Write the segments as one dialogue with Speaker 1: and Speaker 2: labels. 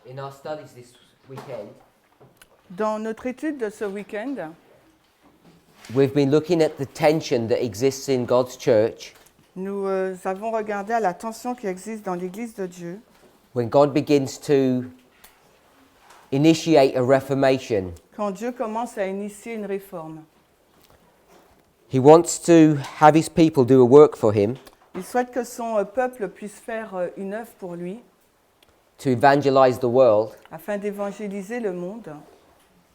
Speaker 1: In our studies this weekend,
Speaker 2: Dans notre étude de ce week-end,
Speaker 1: we've been looking at the tension that exists in God's church
Speaker 2: nous avons regardé à la tension qui existe dans l'Église de Dieu
Speaker 1: when God begins to initiate a reformation.
Speaker 2: quand Dieu commence à initier une réforme.
Speaker 1: He wants to have his people do a work for him
Speaker 2: Il souhaite que son peuple puisse faire une œuvre pour lui
Speaker 1: to evangelize the world.
Speaker 2: afin d'évangéliser le monde.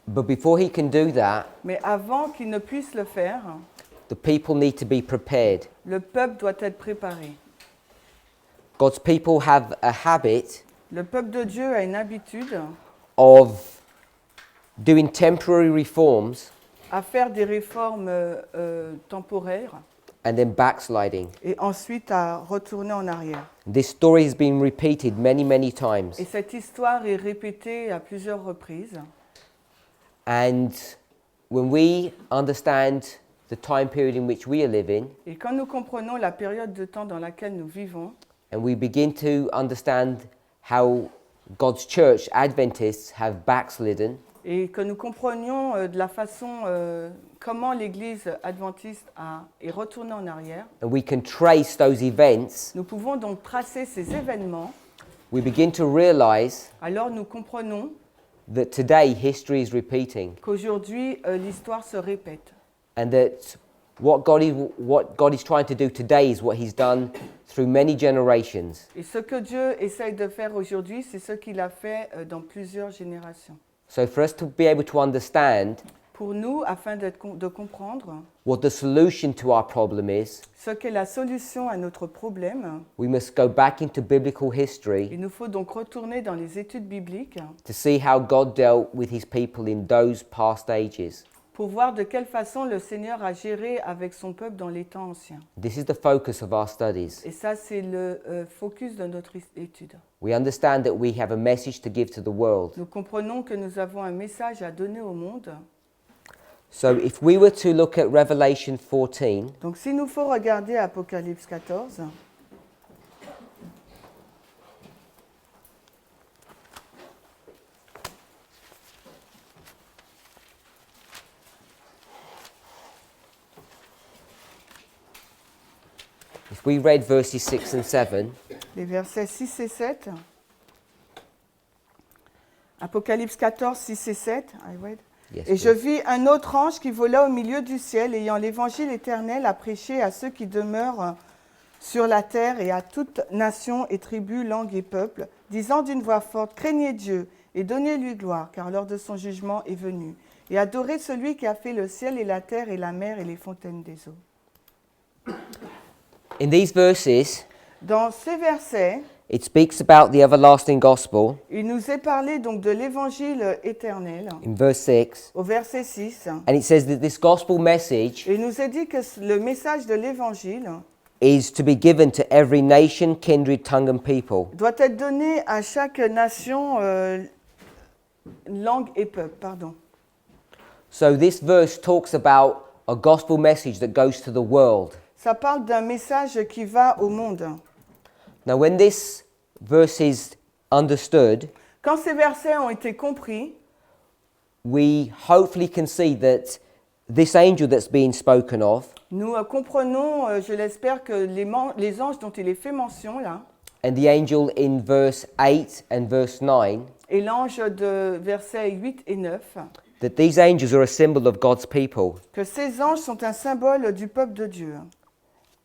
Speaker 1: But before he can do that,
Speaker 2: Mais avant qu'il ne puisse le faire,
Speaker 1: the people need to be prepared.
Speaker 2: le peuple doit être préparé.
Speaker 1: God's people have a habit
Speaker 2: Le peuple de Dieu a une habitude
Speaker 1: of doing temporary reforms
Speaker 2: à faire des réformes temporaires
Speaker 1: and then backsliding.
Speaker 2: et ensuite à retourner en arrière.
Speaker 1: This story has been repeated many, many times.
Speaker 2: Et cette histoire est répétée à plusieurs reprises.
Speaker 1: And when we understand the time period in which we are living,
Speaker 2: Et quand nous comprenons la période de temps dans laquelle nous vivons,
Speaker 1: and we begin to understand how God's church, Adventists, have backslidden,
Speaker 2: et que nous comprenions de la façon comment l'Église adventiste est retournée en arrière,
Speaker 1: and we can trace those events,
Speaker 2: nous pouvons donc tracer ces événements.
Speaker 1: we begin to realize
Speaker 2: Alors nous comprenons
Speaker 1: that today history is repeating,
Speaker 2: qu'aujourd'hui l'histoire se répète.
Speaker 1: and that what God is trying to do today is what he's done through many generations.
Speaker 2: Et ce que Dieu essaye de faire aujourd'hui, c'est ce qu'il a fait dans plusieurs générations.
Speaker 1: So for us to be able to understand
Speaker 2: Pour nous, afin de comprendre
Speaker 1: what the solution to our problem is,
Speaker 2: ce qu'est la solution à notre problème,
Speaker 1: we must go back into biblical
Speaker 2: il
Speaker 1: history
Speaker 2: nous faut donc retourner dans les études bibliques
Speaker 1: to see how God dealt with his people in those past ages.
Speaker 2: pour voir de quelle façon le Seigneur a géré avec son peuple dans les temps anciens.
Speaker 1: This is the focus of our studies.
Speaker 2: Et ça, c'est le focus de notre étude.
Speaker 1: We understand that we have a message to give to the world.
Speaker 2: Nous comprenons que nous avons un message à donner au monde.
Speaker 1: So if we were to look at Revelation 14,
Speaker 2: Donc s'il nous faut regarder Apocalypse 14,
Speaker 1: if we read verses 6 and 7,
Speaker 2: les versets 6 et 7, Apocalypse 14, 6 et 7, I read.
Speaker 1: yes,
Speaker 2: Et je
Speaker 1: please.
Speaker 2: vis un autre ange qui vola au milieu du ciel, ayant l'évangile éternel à prêcher à ceux qui demeurent sur la terre et à toute nation et tribu, langue et peuple, disant d'une voix forte, craignez Dieu et donnez-lui gloire, car l'heure de son jugement est venue. Et adorez celui qui a fait le ciel et la terre et la mer et les fontaines des eaux.
Speaker 1: In these verses,
Speaker 2: Dans ces versets,
Speaker 1: it speaks about the everlasting gospel
Speaker 2: il nous est parlé donc de l'évangile éternel,
Speaker 1: in verse 6,
Speaker 2: au verset 6.
Speaker 1: and it says that this gospel message
Speaker 2: Et il nous est dit que le message de l'évangile
Speaker 1: is to be given to every nation, kindred, tongue, and people.
Speaker 2: doit être donné à chaque nation, langue et peuple. Pardon.
Speaker 1: So this verse talks about a gospel message that goes to the world.
Speaker 2: Ça parle d'un message qui va au monde.
Speaker 1: Now, when this verse is understood,
Speaker 2: Quand ces versets ont été compris,
Speaker 1: we hopefully can see that this angel that's being spoken of
Speaker 2: nous comprenons, je l'espère, que les anges dont il est fait mention là,
Speaker 1: and the angel in verse 8 and verse 9,
Speaker 2: et l'ange de versets 8 et 9,
Speaker 1: that these angels are a symbol of God's people.
Speaker 2: que ces anges sont un symbole du peuple de Dieu.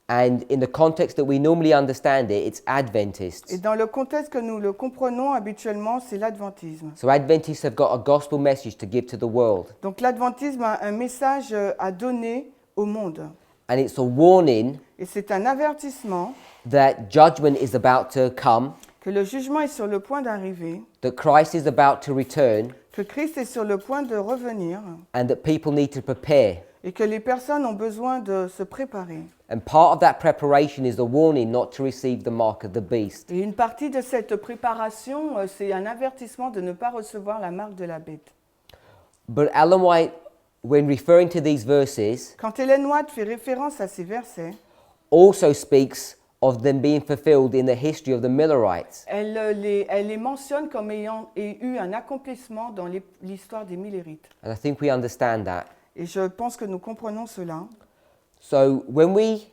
Speaker 1: And in the context that we normally understand it, it's Adventists.
Speaker 2: Et dans le contexte que nous le comprenons habituellement, c'est l'adventisme.
Speaker 1: So Adventists have got a gospel message to give to the world.
Speaker 2: Donc l'adventisme a un message à donner au monde.
Speaker 1: And it's a warning
Speaker 2: Et c'est un avertissement
Speaker 1: that judgment is about to come,
Speaker 2: que le jugement est sur le point d'arriver,
Speaker 1: that Christ is about to return,
Speaker 2: que Christ est sur le point de revenir
Speaker 1: and that people need to prepare.
Speaker 2: et que les personnes ont besoin de se préparer.
Speaker 1: And part of that preparation is the warning not to receive the mark of the beast.
Speaker 2: Et une partie de cette préparation, c'est un avertissement de ne pas recevoir la marque de la bête.
Speaker 1: But Ellen White, when referring to these verses,
Speaker 2: Quand Hélène White fait référence à ces versets,
Speaker 1: also speaks of them being fulfilled in the history of the Millerites.
Speaker 2: Elle les mentionne comme ayant eu un accomplissement dans l'histoire des Millérites.
Speaker 1: And I think we understand that.
Speaker 2: Et je pense que nous comprenons cela.
Speaker 1: So when we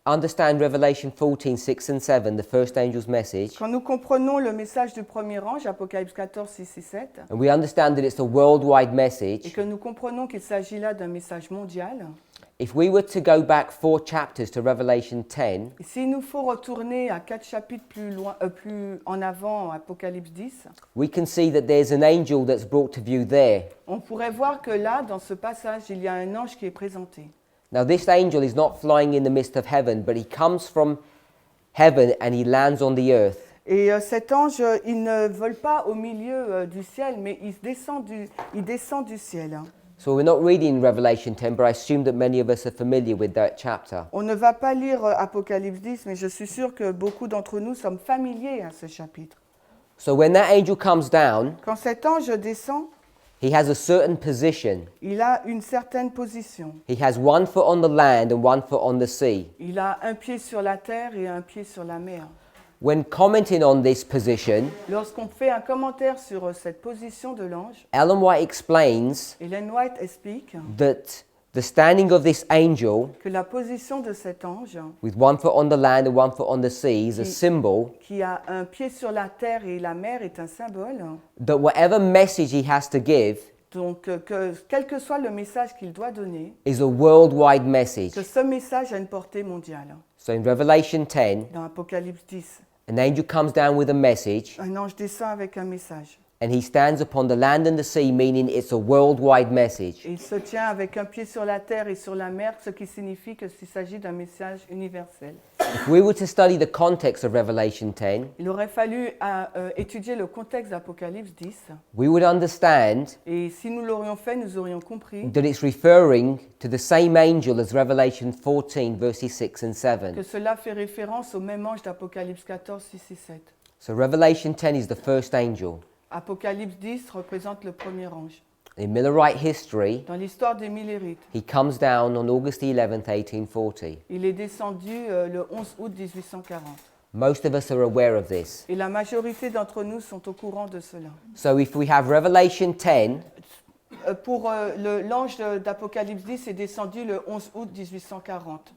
Speaker 1: understand Revelation 14, 6 and 7, the first angel's message,
Speaker 2: Quand nous comprenons le message du premier ange, Apocalypse 14, 6 et 7,
Speaker 1: and we understand that it's a worldwide
Speaker 2: et
Speaker 1: message,
Speaker 2: que nous comprenons qu'il s'agit là d'un message mondial,
Speaker 1: if we were to go back 4 chapters to Revelation 10,
Speaker 2: et s'il nous faut retourner à 4 chapitres plus en avant, Apocalypse 10,
Speaker 1: we can see that there's an angel that's brought to view there.
Speaker 2: on pourrait voir que là, dans ce passage, il y a un ange qui est présenté.
Speaker 1: Now this angel is not flying in the midst of heaven, but he comes from heaven and he lands on the earth.
Speaker 2: Et cet ange, il ne vole pas au milieu du ciel, mais il descend du ciel.
Speaker 1: So we're not reading Revelation 10, but I assume that many of us are familiar with that chapter.
Speaker 2: On ne va pas lire Apocalypse 10, mais je suis sûr que beaucoup d'entre nous sommes familiers à ce chapitre.
Speaker 1: So when that angel comes down,
Speaker 2: Quand cet ange descend,
Speaker 1: he has a certain position.
Speaker 2: il a une certaine position.
Speaker 1: He has one foot on the land and one foot on the sea.
Speaker 2: Il a un pied sur la terre et un pied sur la mer.
Speaker 1: When commenting on this position,
Speaker 2: Lorsqu'on fait un commentaire sur cette position de l'ange,
Speaker 1: Ellen White explains
Speaker 2: Ellen White explique
Speaker 1: that the standing of this angel
Speaker 2: que la position de cet ange,
Speaker 1: with one foot on the land and one foot on the sea is a symbol
Speaker 2: qui a un pied sur la terre et la mer, est un symbole.
Speaker 1: that whatever message he has to give
Speaker 2: Donc, quel que soit le message qu'il doit donner,
Speaker 1: is a worldwide message.
Speaker 2: que ce message a une portée mondiale.
Speaker 1: So in Revelation 10,
Speaker 2: Dans Apocalypse 10,
Speaker 1: an angel comes down with a message
Speaker 2: un ange descend avec un message.
Speaker 1: and he stands upon the land and the sea, meaning it's a worldwide message.
Speaker 2: Et il se tient avec un pied sur la terre et sur la mer, ce qui signifie qu'il s'agit d'un message universel.
Speaker 1: If we were to study the context of Revelation 10,
Speaker 2: Il aurait fallu étudier le contexte d'Apocalypse 10.
Speaker 1: we would understand
Speaker 2: Et si nous l'aurions fait, nous aurions compris
Speaker 1: that it's referring to the same angel as Revelation 14, verses 6 and 7.
Speaker 2: que cela fait référence au même ange d'Apocalypse 14, 6 et 7.
Speaker 1: So Revelation 10 is the first angel.
Speaker 2: Apocalypse 10 représente le premier ange.
Speaker 1: In Millerite history,
Speaker 2: Dans l'histoire des Millérites,
Speaker 1: he comes down on August 11th, 1840.
Speaker 2: il est descendu le 11 août 1840.
Speaker 1: Most of us are aware of this.
Speaker 2: Et la majorité d'entre nous sont au courant de cela.
Speaker 1: So if we have Revelation 10,
Speaker 2: Pour l'ange d'Apocalypse 10 est descendu le 11 août 1840.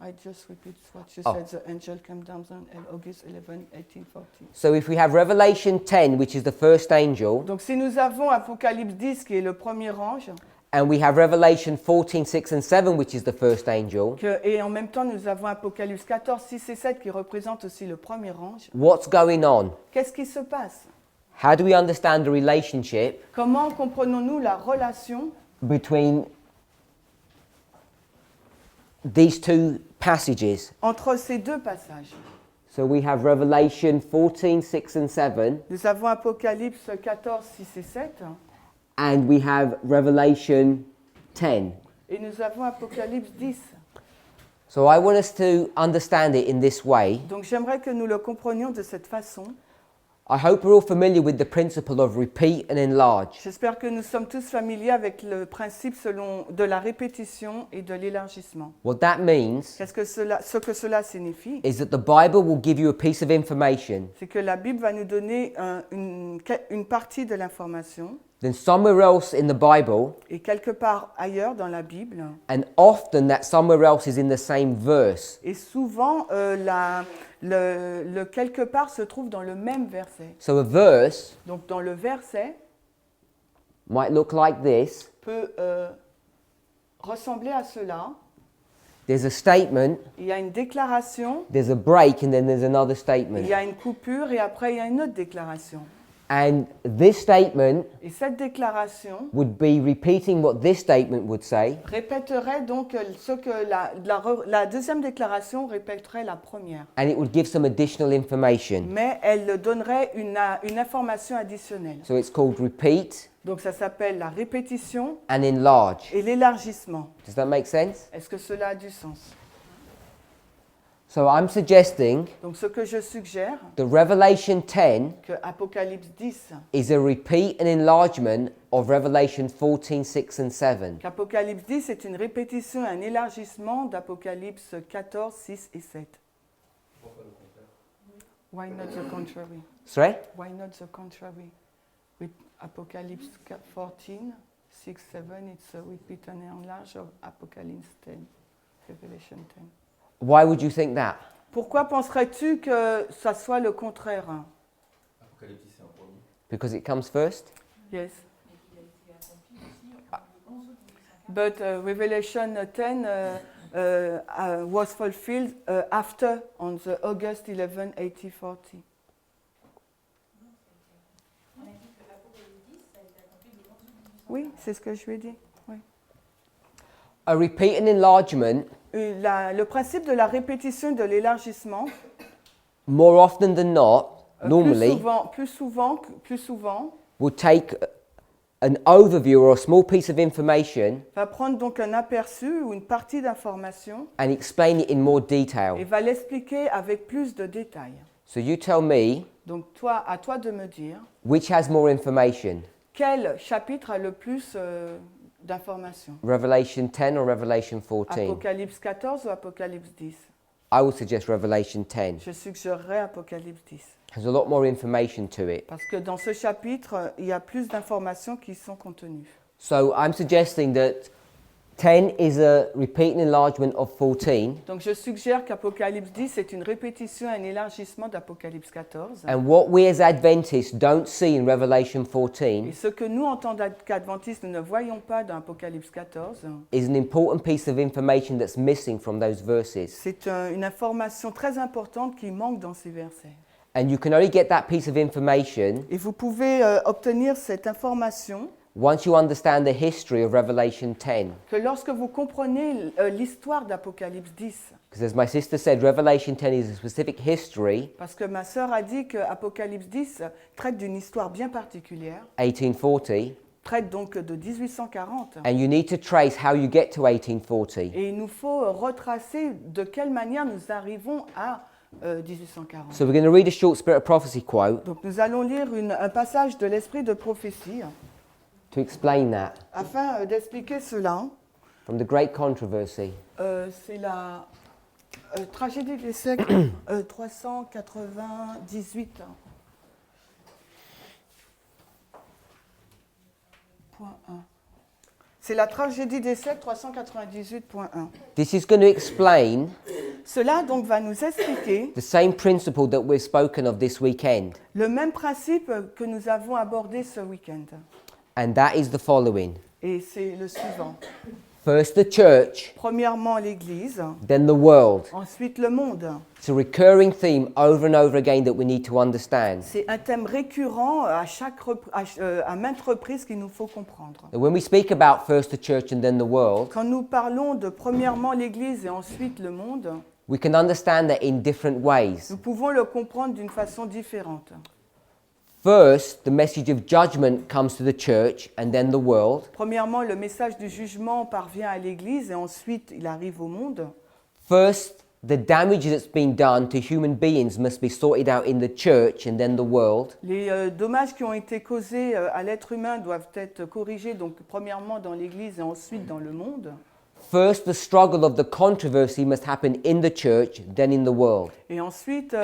Speaker 2: I just repeat what you said. The angel came down on August 11, 1840.
Speaker 1: so if we have Revelation 10, which is the first angel,
Speaker 2: Donc si nous avons Apocalypse 10 qui est le premier ange,
Speaker 1: and we have Revelation 14, 6 and 7, which is the first angel,
Speaker 2: et en même temps nous avons Apocalypse 14, 6 et 7 qui représentent aussi le premier ange,
Speaker 1: what's going on?
Speaker 2: qu'est-ce qui se passe?
Speaker 1: How do we understand the relationship
Speaker 2: Comment comprenons-nous la relation
Speaker 1: between these two passages?
Speaker 2: entre ces deux passages?
Speaker 1: So we have Revelation 14, 6 and 7,
Speaker 2: Nous avons Apocalypse 14, 6 et 7,
Speaker 1: and we have Revelation 10.
Speaker 2: et nous avons Apocalypse 10.
Speaker 1: So I want us to understand it in this way.
Speaker 2: Donc j'aimerais que nous le comprenions de cette façon.
Speaker 1: I hope we're all familiar with the principle of repeat and enlarge.
Speaker 2: J'espère que nous sommes tous familiers avec le principe de la répétition et de l'élargissement.
Speaker 1: What that means
Speaker 2: Ce que cela signifie,
Speaker 1: is that the Bible will give you a piece of information,
Speaker 2: c'est que la Bible va nous donner une partie de l'information,
Speaker 1: then somewhere else in the Bible,
Speaker 2: et quelque part ailleurs dans la Bible,
Speaker 1: and often that somewhere else is in the same verse.
Speaker 2: et souvent le quelque part se trouve dans le même verset.
Speaker 1: So a verse
Speaker 2: Donc dans le verset
Speaker 1: might look like this.
Speaker 2: peut ressembler à cela.
Speaker 1: There's a statement,
Speaker 2: Il y a une déclaration,
Speaker 1: there's a break, and then there's another
Speaker 2: il
Speaker 1: statement.
Speaker 2: y a une coupure et après il y a une autre déclaration.
Speaker 1: And this statement
Speaker 2: Et cette déclaration
Speaker 1: would be repeating what this statement would say,
Speaker 2: répéterait donc ce que la deuxième déclaration répéterait la première.
Speaker 1: and it would give some additional information.
Speaker 2: Mais elle donnerait une information additionnelle.
Speaker 1: So it's called repeat
Speaker 2: Donc ça s'appelle la répétition
Speaker 1: and enlarge.
Speaker 2: et l'élargissement.
Speaker 1: Does that make sense?
Speaker 2: Est-ce que cela a du sens?
Speaker 1: So I'm suggesting
Speaker 2: Donc ce que je suggère,
Speaker 1: that Revelation 10
Speaker 2: que Apocalypse 10,
Speaker 1: is a repeat and enlargement of Revelation 14, 6 and 7.
Speaker 2: qu'Apocalypse 10 est une répétition et un élargissement d'Apocalypse 14, 6 et 7. Why not the contrary?
Speaker 1: Sorry?
Speaker 2: Why not the contrary? With Apocalypse 14, 6, 7, it's a repeat and enlarge of Apocalypse 10, Revelation 10.
Speaker 1: Why would you think that?
Speaker 2: Pourquoi penserais-tu que ça soit le contraire?
Speaker 3: Apocalypse c'est en premier.
Speaker 1: Because it comes first?
Speaker 2: Yes. But Revelation 10 was fulfilled after, on the August 11, 1840. Oui, c'est ce que je lui ai dit. Oui.
Speaker 1: A repeat and enlargement,
Speaker 2: Le principe de la répétition et de l'élargissement,
Speaker 1: more often than not, normally,
Speaker 2: plus souvent,
Speaker 1: will take an overview or a small piece of information
Speaker 2: va prendre donc un aperçu ou une partie d'information
Speaker 1: and explain it in more
Speaker 2: et
Speaker 1: detail.
Speaker 2: va l'expliquer avec plus de détails.
Speaker 1: So you tell me
Speaker 2: Donc à toi de me dire
Speaker 1: which has more information,
Speaker 2: quel chapitre a le plus d'informations.
Speaker 1: Revelation 10 or Revelation 14?
Speaker 2: Apocalypse 14 ou Apocalypse 10?
Speaker 1: I would suggest Revelation 10.
Speaker 2: Je suggérerais Apocalypse 10.
Speaker 1: There's a lot more information to it.
Speaker 2: Parce que dans ce chapitre, il y a plus d'informations qui sont contenues.
Speaker 1: So I'm suggesting that 10 is a repeat and enlargement of 14.
Speaker 2: Donc je suggère qu'Apocalypse 10 est une répétition et un élargissement d'Apocalypse 14.
Speaker 1: And what we as Adventists don't see in Revelation
Speaker 2: Et
Speaker 1: 14
Speaker 2: ce que nous, en tant qu'adventistes, nous ne voyons pas dans Apocalypse 14,
Speaker 1: is an important piece of information that's missing from those verses.
Speaker 2: c'est une information très importante qui manque dans ces versets.
Speaker 1: And you can only get that piece of information
Speaker 2: Et vous pouvez obtenir cette information
Speaker 1: once you understand the history of Revelation 10.
Speaker 2: que lorsque vous comprenez l'histoire d'Apocalypse 10.
Speaker 1: Because as my sister said, Revelation 10 is a specific history,
Speaker 2: Parce que ma sœur a dit que Apocalypse 10 traite d'une histoire bien particulière,
Speaker 1: 1840,
Speaker 2: traite donc de 1840.
Speaker 1: and you need to trace how you get to 1840.
Speaker 2: Et il nous faut retracer de quelle manière nous arrivons à 1840.
Speaker 1: So we're going to read a short Spirit of Prophecy quote
Speaker 2: Donc nous allons lire un passage de l'Esprit de prophétie
Speaker 1: to explain that
Speaker 2: afin d'expliquer cela.
Speaker 1: from the Great Controversy.
Speaker 2: C'est la tragédie des siècles 398. Point 1. C'est la tragédie des siècles 398.1.
Speaker 1: This is going to explain
Speaker 2: Cela donc va nous expliquer
Speaker 1: the same principle that we've spoken of this weekend,
Speaker 2: le même principe que nous avons abordé ce week-end.
Speaker 1: and that is the following.
Speaker 2: Et c'est le suivant.
Speaker 1: First the church,
Speaker 2: Premièrement, l'Église,
Speaker 1: then the world.
Speaker 2: ensuite le monde.
Speaker 1: It's a recurring theme over and over again that we need to understand.
Speaker 2: C'est un thème récurrent à maintes reprises qu'il nous faut comprendre.
Speaker 1: And when we speak about first the church and then the world,
Speaker 2: Quand nous parlons de premièrement l'Église et ensuite le monde,
Speaker 1: we can understand that in different ways.
Speaker 2: nous pouvons le comprendre d'une façon différente.
Speaker 1: First, the message of judgment comes to the church and then the world.
Speaker 2: Premièrement, le message du jugement parvient à l'Église et ensuite il arrive au monde.
Speaker 1: First, the damage that's been done to human beings must be sorted out in the church and then the world.
Speaker 2: Les dommages qui ont été causés à l'être humain doivent être corrigés, donc premièrement dans l'Église et ensuite dans le monde.
Speaker 1: First, the struggle of the controversy must happen in the church, then in the world.
Speaker 2: Et ensuite,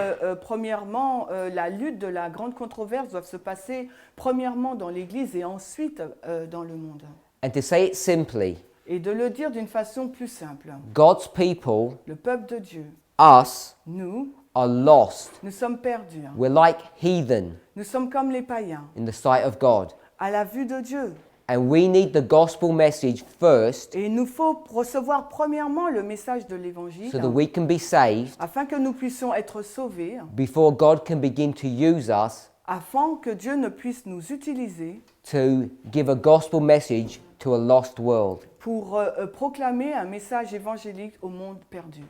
Speaker 2: premièrement, la lutte de la grande controverse doit se passer premièrement dans l'Église et ensuite dans le monde.
Speaker 1: And to say it simply,
Speaker 2: Et de le dire d'une façon plus simple,
Speaker 1: God's people,
Speaker 2: le peuple de Dieu,
Speaker 1: us,
Speaker 2: nous
Speaker 1: are lost.
Speaker 2: nous sommes perdus.
Speaker 1: We're like heathen
Speaker 2: Nous sommes comme les païens,
Speaker 1: in the sight of God.
Speaker 2: à la vue de Dieu.
Speaker 1: And we need the gospel message first
Speaker 2: Et il nous faut recevoir premièrement le message de l'Évangile
Speaker 1: so that we can be saved
Speaker 2: afin que nous puissions être sauvés,
Speaker 1: before God can begin to use us
Speaker 2: afin que Dieu ne puisse nous utiliser
Speaker 1: to give a gospel message to a lost world.
Speaker 2: pour proclamer un message évangélique au monde perdu.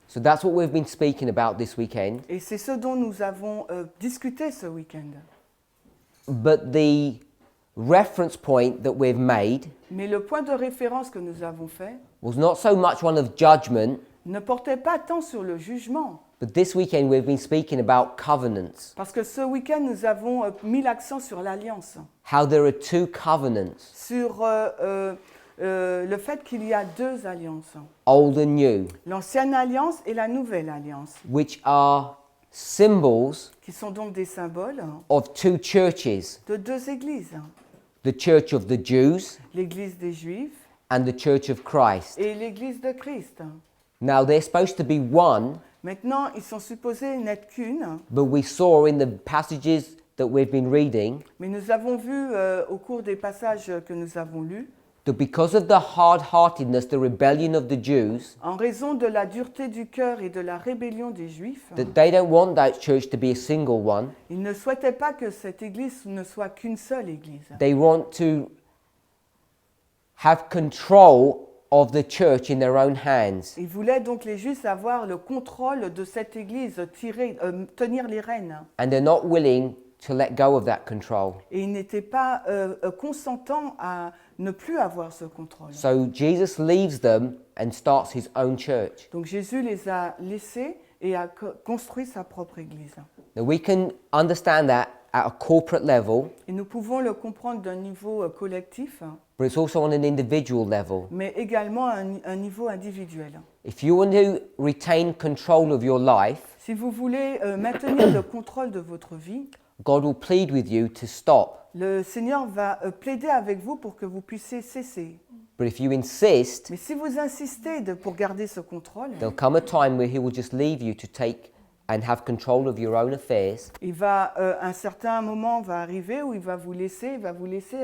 Speaker 1: So that's what we've been speaking about this weekend.
Speaker 2: Et c'est ce dont nous avons discuté ce week-end.
Speaker 1: But the reference point that we've made
Speaker 2: Mais le point de référence que nous avons fait
Speaker 1: was not so much one of judgment,
Speaker 2: ne portait pas tant sur le jugement,
Speaker 1: but this weekend we've been speaking about covenants.
Speaker 2: parce que ce week-end nous avons mis l'accent sur l'alliance,
Speaker 1: How there are two covenants,
Speaker 2: sur le fait qu'il y a deux alliances,
Speaker 1: old and new,
Speaker 2: l'ancienne alliance et la nouvelle alliance,
Speaker 1: which are symbols
Speaker 2: qui sont donc des symboles
Speaker 1: of two churches,
Speaker 2: de deux églises,
Speaker 1: the church of the Jews
Speaker 2: l'église des Juifs
Speaker 1: and the church of Christ.
Speaker 2: et l'église de Christ.
Speaker 1: Now they're supposed to be one,
Speaker 2: Maintenant, ils sont supposés n'être qu'une,
Speaker 1: but we saw in the passages that we've been reading
Speaker 2: mais nous avons vu au cours des passages que nous avons lus,
Speaker 1: that because of the hard-heartedness, the rebellion of the Jews,
Speaker 2: en raison de la dureté du cœur et de la rébellion des Juifs,
Speaker 1: that they don't want that church to be a single one.
Speaker 2: ils ne souhaitaient pas que cette église ne soit qu'une seule église.
Speaker 1: They want to have control of the church in their own hands.
Speaker 2: Ils voulaient donc les Juifs avoir le contrôle de cette église, tenir les rênes.
Speaker 1: And they're not willing to let go of that control.
Speaker 2: Et ils n'étaient pas consentants à ne plus avoir ce contrôle.
Speaker 1: So Jesus leaves them and starts his own church.
Speaker 2: Donc Jésus les a laissés et a construit sa propre église.
Speaker 1: Now we can understand that at a corporate level,
Speaker 2: Et nous pouvons le comprendre d'un niveau collectif,
Speaker 1: but it's also on an individual level.
Speaker 2: mais également à un niveau individuel.
Speaker 1: If you want to retain control of your life,
Speaker 2: Si vous voulez maintenir le contrôle de votre vie,
Speaker 1: God will plead with you to stop.
Speaker 2: le Seigneur va plaider avec vous pour que vous puissiez cesser.
Speaker 1: But if you insist,
Speaker 2: Mais si vous insistez pour garder ce contrôle,
Speaker 1: there'll come a time where he will just leave you to take and have control of your own affairs.
Speaker 2: un certain moment va arriver où il va vous laisser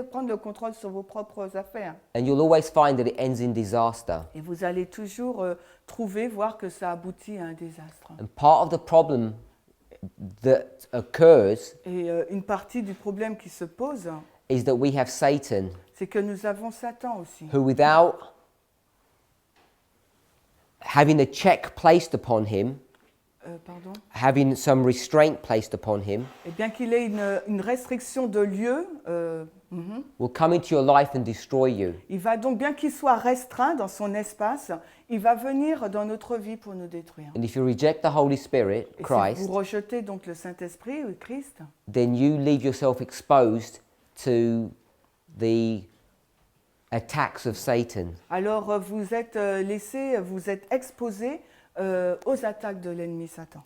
Speaker 2: prendre le contrôle sur vos propres affaires.
Speaker 1: And you'll always find that it ends in disaster.
Speaker 2: Et vous allez toujours voir que ça aboutit à un désastre.
Speaker 1: And part of the problem that occurs
Speaker 2: Et une partie du problème qui se pose,
Speaker 1: is that we have Satan,
Speaker 2: c'est que nous avons Satan aussi,
Speaker 1: who without having a check placed upon him, having some restraint placed upon him,
Speaker 2: et bien qu'il ait une restriction de lieu,
Speaker 1: will come into your life and destroy you.
Speaker 2: il va donc, bien qu'il soit restreint dans son espace, il va venir dans notre vie pour nous détruire.
Speaker 1: And if you reject the Holy Spirit,
Speaker 2: Et si
Speaker 1: Christ,
Speaker 2: vous rejetez donc le Saint-Esprit ou Christ,
Speaker 1: then you leave yourself exposed to the attacks of Satan.
Speaker 2: alors vous êtes vous êtes exposé aux attaques de l'ennemi Satan.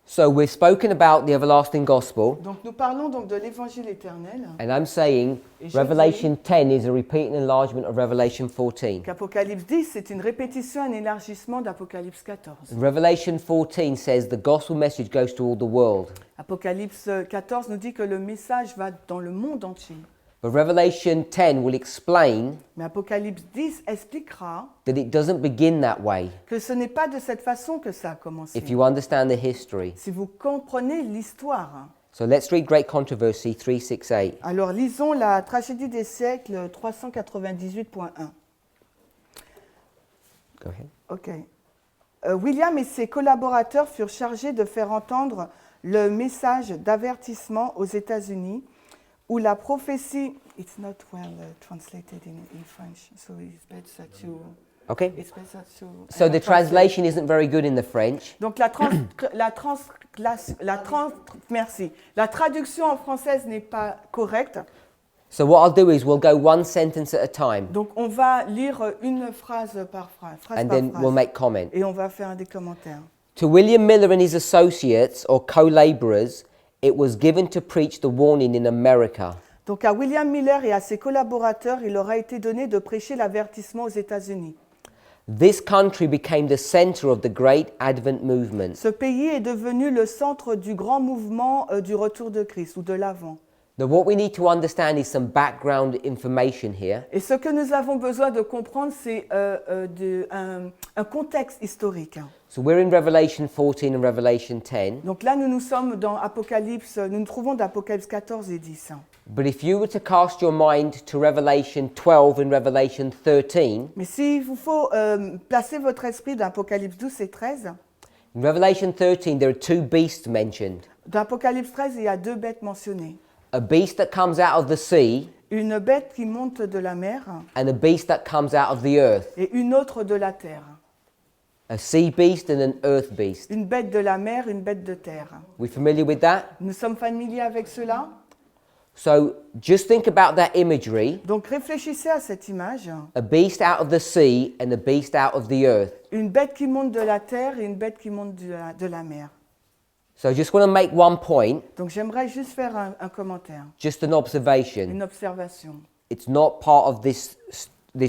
Speaker 1: So we've spoken about the everlasting gospel,
Speaker 2: Donc nous parlons donc de l'évangile éternel.
Speaker 1: and I'm saying
Speaker 2: Et je
Speaker 1: Revelation 10 is a repeat and enlargement of Revelation 14.
Speaker 2: Qu'Apocalypse 10, c'est une répétition, un élargissement d'Apocalypse 14.
Speaker 1: Revelation 14 says the gospel message goes to all the world.
Speaker 2: Apocalypse 14 nous dit que le message va dans le monde entier.
Speaker 1: But Revelation 10 will explain
Speaker 2: Mais Apocalypse 10 expliquera
Speaker 1: that it doesn't begin that way
Speaker 2: que ce n'est pas de cette façon que ça a commencé.
Speaker 1: if you understand the history.
Speaker 2: Si vous comprenez l'histoire.
Speaker 1: So let's read Great Controversy 368.
Speaker 2: Alors lisons la tragédie des siècles 398.1.
Speaker 1: Go ahead.
Speaker 2: Ok. William et ses collaborateurs furent chargés de faire entendre le message d'avertissement aux États-Unis où la prophétie, it's not well translated in French, so it's better to.
Speaker 1: Okay.
Speaker 2: It's better to.
Speaker 1: So the translation isn't very good in the French.
Speaker 2: Donc merci. La traduction en française n'est pas correcte.
Speaker 1: So what I'll do is we'll go one sentence at a time,
Speaker 2: Donc on va lire une phrase par phrase,
Speaker 1: and then we'll make comment.
Speaker 2: et on va faire des commentaires.
Speaker 1: To William Miller and his associates or co-laborers, it was given to preach the warning in America.
Speaker 2: Donc à William Miller et à ses collaborateurs, il leur a été donné de prêcher l'avertissement aux États-Unis.
Speaker 1: This country became the center of the great Advent movement.
Speaker 2: Ce pays est devenu le centre du grand mouvement du retour de Christ ou de l'Avent.
Speaker 1: Now what we need to understand is some background information here.
Speaker 2: Et ce que nous avons besoin de comprendre, c'est un contexte historique.
Speaker 1: So we're in Revelation 14 and Revelation 10.
Speaker 2: Donc là, nous sommes dans Apocalypse, nous nous trouvons dans Apocalypse 14 et 10.
Speaker 1: But if you were to cast your mind to Revelation 12 and Revelation 13,
Speaker 2: Mais s'il vous faut placer votre esprit dans Apocalypse 12 et 13,
Speaker 1: in Revelation 13 there are two beasts mentioned.
Speaker 2: dans Apocalypse 13, il y a deux bêtes mentionnées.
Speaker 1: A beast that comes out of the sea
Speaker 2: Une bête qui monte de la mer
Speaker 1: and a beast that comes out of the earth.
Speaker 2: et une autre de la terre.
Speaker 1: A sea beast and an earth beast.
Speaker 2: Une bête de la mer, une bête de terre.
Speaker 1: We familiar with that?
Speaker 2: Nous sommes familiers avec cela?
Speaker 1: So just think about that imagery.
Speaker 2: Donc réfléchissez à cette image.
Speaker 1: A beast out of the sea and a beast out of the earth.
Speaker 2: Une bête qui monte de la terre et une bête qui monte de la mer.
Speaker 1: So I just want to make one point,
Speaker 2: Donc j'aimerais juste faire un commentaire,
Speaker 1: just an observation.
Speaker 2: une observation.
Speaker 1: It's not part of this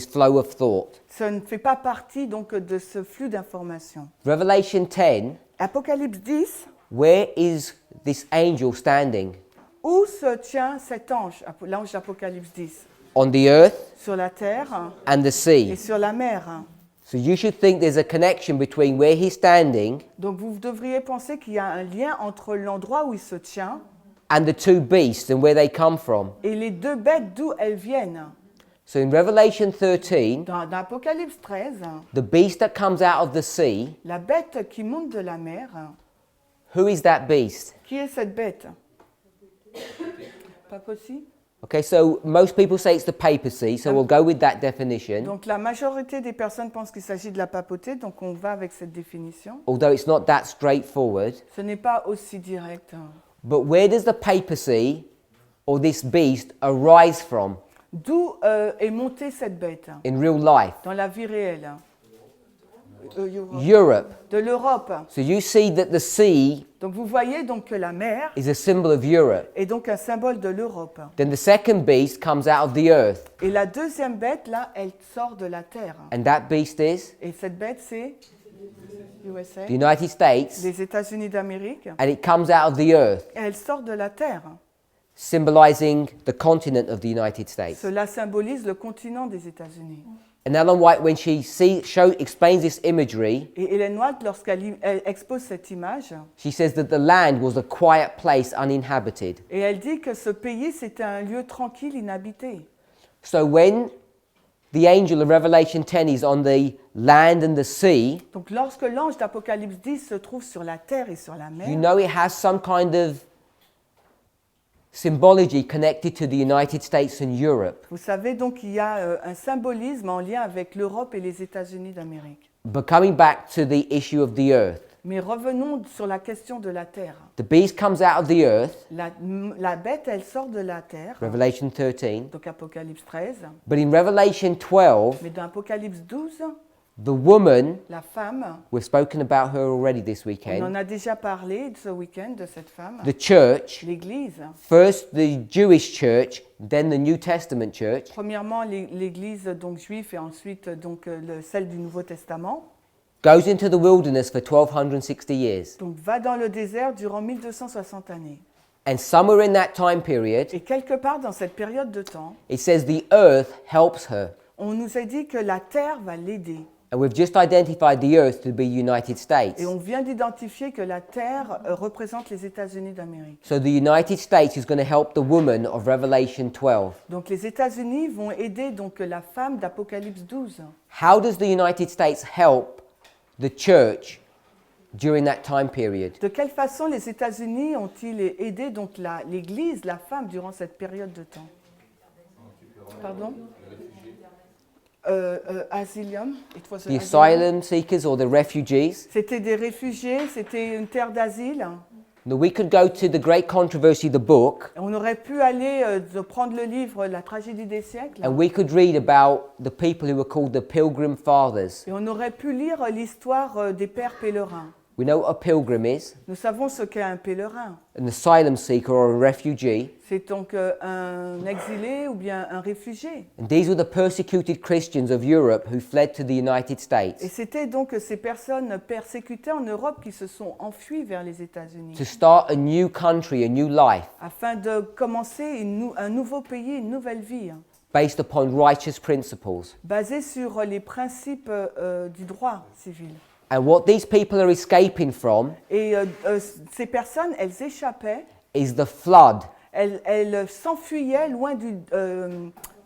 Speaker 1: flow of thought.
Speaker 2: Ça ne fait pas partie donc de ce flux d'informations.
Speaker 1: Revelation 10,
Speaker 2: Apocalypse 10,
Speaker 1: where is this angel standing?
Speaker 2: où se tient cet ange, l'ange d'Apocalypse 10?
Speaker 1: On the earth
Speaker 2: Sur la terre
Speaker 1: and the
Speaker 2: et
Speaker 1: sea.
Speaker 2: sur la mer.
Speaker 1: So you should think there's a connection between where he's standing
Speaker 2: Donc vous devriez penser qu'il y a un lien entre l'endroit où il se tient
Speaker 1: and the two beasts and where they come from.
Speaker 2: et les deux bêtes d'où elles viennent.
Speaker 1: So in Revelation 13,
Speaker 2: Dans Apocalypse 13,
Speaker 1: the beast that comes out of the sea,
Speaker 2: la bête qui monte de la mer,
Speaker 1: who is that beast?
Speaker 2: qui est cette bête? Pas possible.
Speaker 1: Okay, so most people say it's the papacy, so we'll go with that definition,
Speaker 2: Donc la majorité des personnes pensent qu'il s'agit de la papauté, donc on va avec cette définition.
Speaker 1: although it's not that straightforward.
Speaker 2: Ce n'est pas aussi direct.
Speaker 1: But where does the papacy or this beast arise from
Speaker 2: D'où est montée cette bête
Speaker 1: in real life?
Speaker 2: dans la vie réelle?
Speaker 1: Europe.
Speaker 2: De l'Europe.
Speaker 1: So you see that the sea
Speaker 2: Donc vous voyez donc que la mer
Speaker 1: is a symbol of Europe.
Speaker 2: est donc un symbole de l'Europe.
Speaker 1: Then the second beast comes out of the earth,
Speaker 2: Et la deuxième bête, là, elle sort de la terre.
Speaker 1: and that beast is
Speaker 2: Et cette bête, c'est USA,
Speaker 1: the United States,
Speaker 2: les États-Unis d'Amérique.
Speaker 1: and it comes out of the earth,
Speaker 2: Et elle sort de la terre.
Speaker 1: symbolizing the continent of the United States.
Speaker 2: Cela symbolise le continent des États-Unis.
Speaker 1: And Ellen White, when she explains this imagery,
Speaker 2: Et Hélène White, lorsqu'elle elle expose cette image,
Speaker 1: she says that the land was a quiet place uninhabited.
Speaker 2: et elle dit que ce pays, c'était un lieu tranquille, inhabité.
Speaker 1: So when the angel of Revelation 10 is on the land and the sea,
Speaker 2: Donc lorsque l'ange d'Apocalypse 10 se trouve sur la terre et sur la mer,
Speaker 1: you know it has some kind of symbology connected to the United States and Europe.
Speaker 2: vous savez donc qu'il y a un symbolisme en lien avec l'Europe et les États-Unis d'Amérique.
Speaker 1: But coming back to the issue of the earth,
Speaker 2: Mais revenons sur la question de la terre.
Speaker 1: the beast comes out of the earth,
Speaker 2: La bête, elle sort de la terre,
Speaker 1: Revelation 13,
Speaker 2: donc Apocalypse 13,
Speaker 1: but in Revelation 12,
Speaker 2: mais dans Apocalypse 12,
Speaker 1: the woman,
Speaker 2: la femme,
Speaker 1: we've spoken about her already this
Speaker 2: on en
Speaker 1: weekend,
Speaker 2: a déjà parlé ce week-end de cette femme,
Speaker 1: the church,
Speaker 2: l'Église.
Speaker 1: first the Jewish church, then the New Testament church,
Speaker 2: Premièrement, l'Église donc juive et ensuite donc celle du Nouveau Testament.
Speaker 1: goes into the wilderness for 1260 years.
Speaker 2: Donc va dans le désert durant 1260 années.
Speaker 1: And somewhere in that time period,
Speaker 2: Et quelque part dans cette période de temps,
Speaker 1: it says the earth helps her.
Speaker 2: on nous a dit que la terre va l'aider.
Speaker 1: And we've just identified the earth to be United States.
Speaker 2: Et on vient d'identifier que la terre représente les États-Unis d'Amérique.
Speaker 1: So the United States is going to help the woman of Revelation 12.
Speaker 2: Donc les États-Unis vont aider donc la femme d'Apocalypse 12.
Speaker 1: How does the United States help the church during that time period?
Speaker 2: De quelle façon les États-Unis ont-ils aidé donc l'Église, la femme, durant cette période de temps? Pardon? Asylum. It was
Speaker 1: The
Speaker 2: an
Speaker 1: asylum seekers or the refugees?
Speaker 2: C'était des réfugiés, c'était une terre d'asile.
Speaker 1: Now we could go to the great controversy, the book,
Speaker 2: On aurait pu aller prendre le livre La tragédie des siècles
Speaker 1: and we could read about the people who were called the Pilgrim Fathers.
Speaker 2: et on aurait pu lire l'histoire des pères pèlerins.
Speaker 1: We know what a pilgrim is,
Speaker 2: Nous savons ce qu'est un pèlerin.
Speaker 1: an asylum seeker or a refugee.
Speaker 2: C'est donc un exilé ou bien un réfugié.
Speaker 1: And these were the persecuted Christians of Europe who fled to the United
Speaker 2: Et
Speaker 1: States
Speaker 2: c'était donc ces personnes persécutées en Europe qui se sont enfuies vers les États-Unis
Speaker 1: to start a new country, a new life,
Speaker 2: afin de commencer un nouveau pays, une nouvelle vie,
Speaker 1: based upon righteous principles.
Speaker 2: basée sur les principes du droit civil.
Speaker 1: And what these people are escaping from
Speaker 2: Et ces personnes, elles échappaient,
Speaker 1: is the flood
Speaker 2: elles s'enfuyaient loin du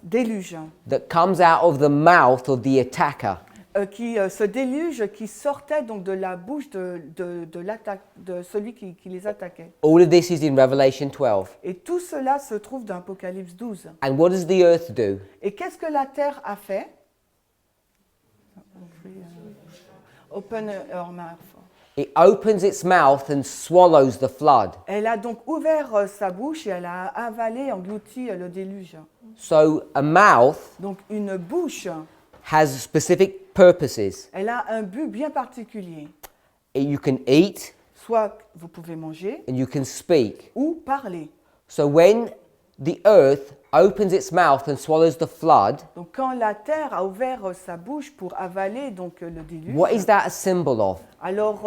Speaker 2: déluge.
Speaker 1: that comes out of the mouth of the attacker.
Speaker 2: Ce déluge qui sortait donc de la bouche de celui qui les attaquait.
Speaker 1: All of this is in Revelation 12.
Speaker 2: Et tout cela se trouve dans Apocalypse 12.
Speaker 1: And what does the earth do?
Speaker 2: Et qu'est-ce que la terre a fait? Open her mouth.
Speaker 1: It opens its mouth and swallows the flood.
Speaker 2: Elle a donc ouvert sa bouche et elle a avalé, englouti le déluge.
Speaker 1: So a mouth
Speaker 2: Donc une bouche,
Speaker 1: has specific purposes.
Speaker 2: elle a un but bien particulier.
Speaker 1: You can eat,
Speaker 2: soit vous pouvez manger
Speaker 1: and you can speak.
Speaker 2: ou parler.
Speaker 1: So when the earth opens its mouth and swallows the flood,
Speaker 2: Donc quand la terre a ouvert sa bouche pour avaler donc le déluge,
Speaker 1: what is that a symbol of?
Speaker 2: alors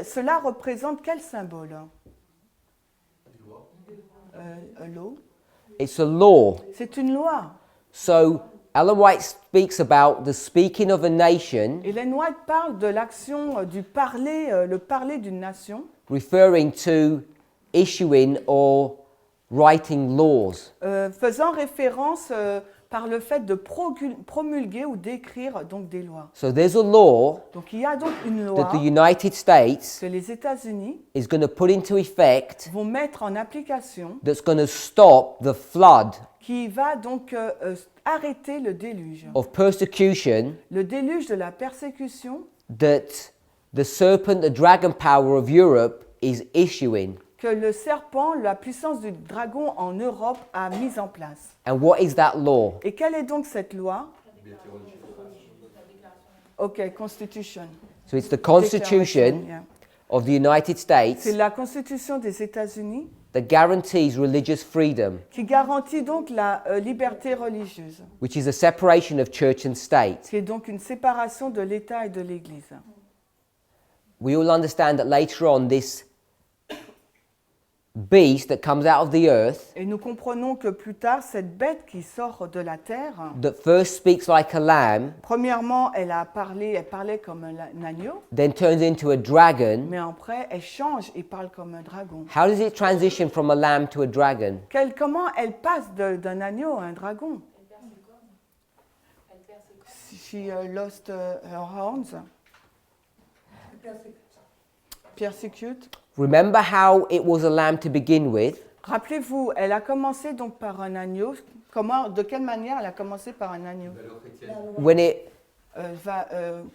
Speaker 2: cela représente quel symbole? L'eau.
Speaker 1: It's a law.
Speaker 2: C'est une loi.
Speaker 1: So Ellen White speaks about the speaking of a nation,
Speaker 2: Ellen White parle de l'action du parler, le parler d'une nation,
Speaker 1: referring to issuing or writing laws.
Speaker 2: faisant référence par le fait de promulguer ou d'écrire donc des lois.
Speaker 1: So there's a law
Speaker 2: Donc il y a donc une
Speaker 1: that
Speaker 2: loi
Speaker 1: the United States
Speaker 2: que les États-Unis
Speaker 1: is going to put into effect
Speaker 2: vont mettre en application
Speaker 1: that's going to stop the flood
Speaker 2: qui va donc arrêter le déluge.
Speaker 1: of persecution
Speaker 2: Le déluge de la persécution
Speaker 1: that the serpent, the dragon power of Europe is issuing.
Speaker 2: que le serpent, la puissance du dragon en Europe a mise en place.
Speaker 1: And what is that law?
Speaker 2: Et quelle est donc cette loi? Ok, Constitution.
Speaker 1: So it's the Constitution
Speaker 2: Yeah.
Speaker 1: of the United States
Speaker 2: C'est la Constitution des États-Unis
Speaker 1: that guarantees religious freedom,
Speaker 2: qui garantit donc la liberté religieuse,
Speaker 1: which is a separation of church and state.
Speaker 2: qui est donc une séparation de l'État et de l'Église.
Speaker 1: We all understand that later on this beast that comes out of the earth,
Speaker 2: Et nous comprenons que plus tard, cette bête qui sort de la terre,
Speaker 1: that first speaks like a lamb,
Speaker 2: premièrement, elle parlait comme un agneau,
Speaker 1: then turns into a dragon.
Speaker 2: mais après, elle change et parle comme un dragon.
Speaker 1: How does it transition from a lamb to a dragon?
Speaker 2: Comment elle passe d'un agneau à un dragon? She lost her horns. Persecute.
Speaker 1: Remember how it was a lamb to begin with,
Speaker 2: Rappelez-vous, elle a commencé donc par un agneau. De quelle manière elle a commencé par un agneau?
Speaker 3: Valeur chrétienne.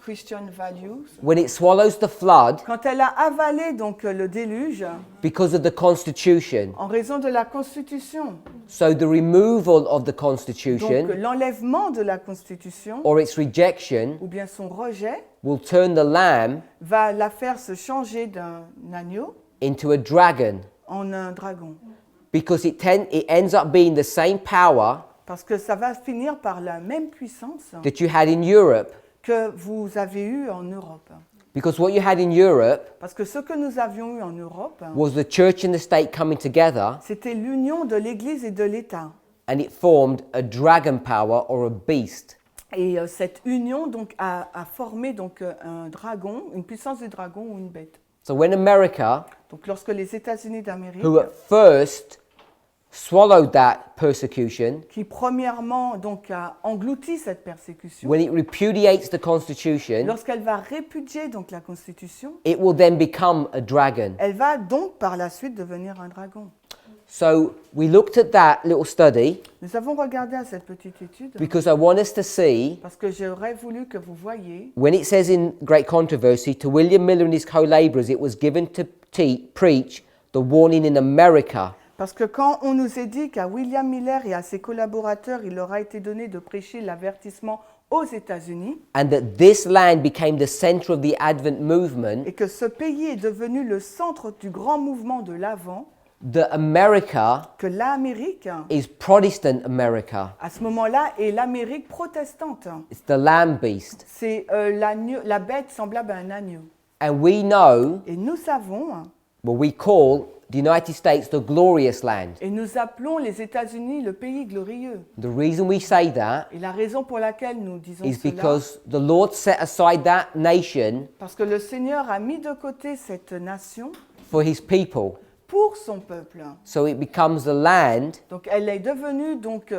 Speaker 2: Christian values.
Speaker 1: when it swallows the flood
Speaker 2: Quand elle a avalé donc le déluge,
Speaker 1: because of the Constitution.
Speaker 2: en raison de la Constitution,
Speaker 1: So the removal of the
Speaker 2: donc
Speaker 1: Constitution
Speaker 2: l'enlèvement de la Constitution,
Speaker 1: or its rejection
Speaker 2: ou bien son rejet,
Speaker 1: will turn the lamb
Speaker 2: va la faire se changer d'un agneau
Speaker 1: into a dragon
Speaker 2: en un dragon.
Speaker 1: because it ends up being the same power
Speaker 2: Parce que ça va finir par la même puissance
Speaker 1: that you had in Europe.
Speaker 2: que vous avez eu en Europe.
Speaker 1: Because what you had in Europe
Speaker 2: Parce que ce que nous avions eu en Europe,
Speaker 1: was the church and the state coming together,
Speaker 2: c'était l'union de l'Église et de l'État.
Speaker 1: and it formed a dragon power or a beast.
Speaker 2: Et cette union donc a formé donc un dragon, une puissance du dragon ou une bête.
Speaker 1: So when America,
Speaker 2: Donc lorsque les États-Unis d'Amérique,
Speaker 1: who at first swallowed that persecution,
Speaker 2: qui premièrement donc a englouti cette persécution,
Speaker 1: when it repudiates the Constitution,
Speaker 2: lorsqu'elle va répudier donc la Constitution,
Speaker 1: it will then become a dragon.
Speaker 2: elle va donc par la suite devenir un dragon.
Speaker 1: So we looked at that little study
Speaker 2: Nous avons regardé à cette petite étude
Speaker 1: because I want us to see
Speaker 2: parce que j'aurais voulu que vous voyiez
Speaker 1: when it says in Great Controversy, to William Miller and his co-laborers, it was given to preach the warning in America.
Speaker 2: Parce que quand on nous est dit qu'à William Miller et à ses collaborateurs, il leur a été donné de prêcher l'avertissement aux États-Unis,
Speaker 1: And that this land became the center of the Advent movement,
Speaker 2: et que ce pays est devenu le centre du grand mouvement de l'Avent,
Speaker 1: that America
Speaker 2: que l'Amérique,
Speaker 1: is Protestant America.
Speaker 2: à ce moment-là, est l'Amérique protestante.
Speaker 1: It's the lamb beast.
Speaker 2: C'est la bête semblable à un agneau.
Speaker 1: And we know,
Speaker 2: Et nous savons,
Speaker 1: well, we call the United States the glorious land.
Speaker 2: et nous appelons les États-Unis le pays glorieux.
Speaker 1: The reason we say that
Speaker 2: Et la raison pour laquelle nous disons
Speaker 1: is
Speaker 2: cela,
Speaker 1: because the Lord set aside that nation
Speaker 2: parce que le Seigneur a mis de côté cette nation
Speaker 1: for his people.
Speaker 2: pour son peuple.
Speaker 1: So it becomes the land
Speaker 2: Donc elle est devenue donc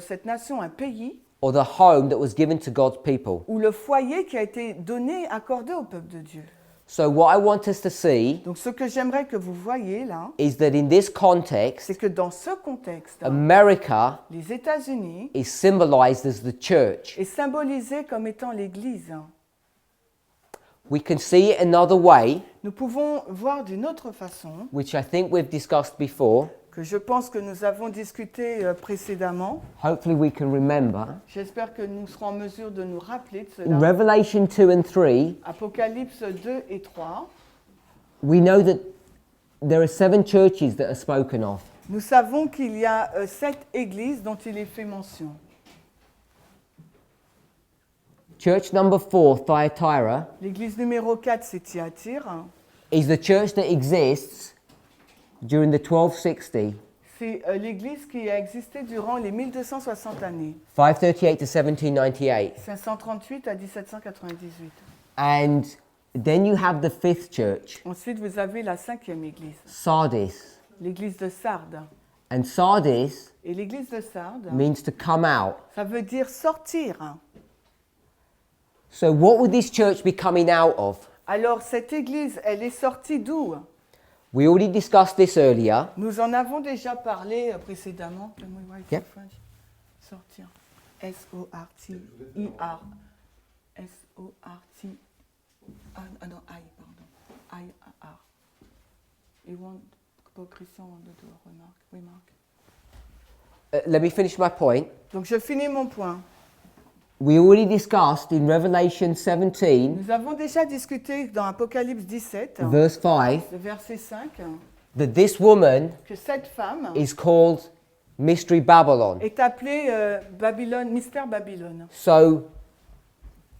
Speaker 2: cette nation un pays
Speaker 1: or the home that was given to God's people.
Speaker 2: ou le foyer qui a été donné, accordé au peuple de Dieu.
Speaker 1: So what I want us to see
Speaker 2: Donc ce que j'aimerais que vous voyez là,
Speaker 1: is that in this context,
Speaker 2: c'est que dans ce contexte,
Speaker 1: America
Speaker 2: les États-Unis
Speaker 1: is symbolized as the church.
Speaker 2: est symbolisé comme étant l'Église.
Speaker 1: We can see it another way,
Speaker 2: Nous pouvons voir d'une autre façon,
Speaker 1: which I think we've discussed before.
Speaker 2: que je pense que nous avons discuté précédemment.
Speaker 1: Hopefully we can remember.
Speaker 2: J'espère que nous serons en mesure de nous rappeler de
Speaker 1: In
Speaker 2: cela.
Speaker 1: Revelation 2 and 3,
Speaker 2: Apocalypse 2 et 3.
Speaker 1: we know that there are 7 churches that are spoken of.
Speaker 2: Nous savons qu'il y a 7 églises dont il est fait mention.
Speaker 1: Church number 4, Thyatira,
Speaker 2: L'église numéro 4, c'est Thyatire.
Speaker 1: is the church that exists during the 1260,
Speaker 2: C'est l'église qui a existé durant les 1260 années,
Speaker 1: 538 to 1798.
Speaker 2: 538 à 1798.
Speaker 1: And then you have the 5th church,
Speaker 2: Ensuite, vous avez la 5e église,
Speaker 1: Sardis.
Speaker 2: l'église de Sardes.
Speaker 1: And Sardis
Speaker 2: Et l'église de Sardes,
Speaker 1: means to come out.
Speaker 2: ça veut dire sortir.
Speaker 1: So what would this church be coming out of?
Speaker 2: Alors, cette église, elle est sortie d'où?
Speaker 1: We already discussed this earlier.
Speaker 2: Nous en avons déjà parlé précédemment. Can we write
Speaker 1: Yep.
Speaker 2: in French? Sortir. S-O-R-T-I-R. S-O-R-T. Ah non, I, pardon. I-R. You want, Christian, de remarque.
Speaker 1: Let me finish my point.
Speaker 2: Donc, je finis mon point.
Speaker 1: We already discussed in Revelation 17,
Speaker 2: Nous avons déjà discuté dans Apocalypse 17,
Speaker 1: verse 5,
Speaker 2: le verset 5,
Speaker 1: that this woman
Speaker 2: que cette femme
Speaker 1: is called Mystery Babylon.
Speaker 2: est appelée Babylone, Mystère Babylone.
Speaker 1: So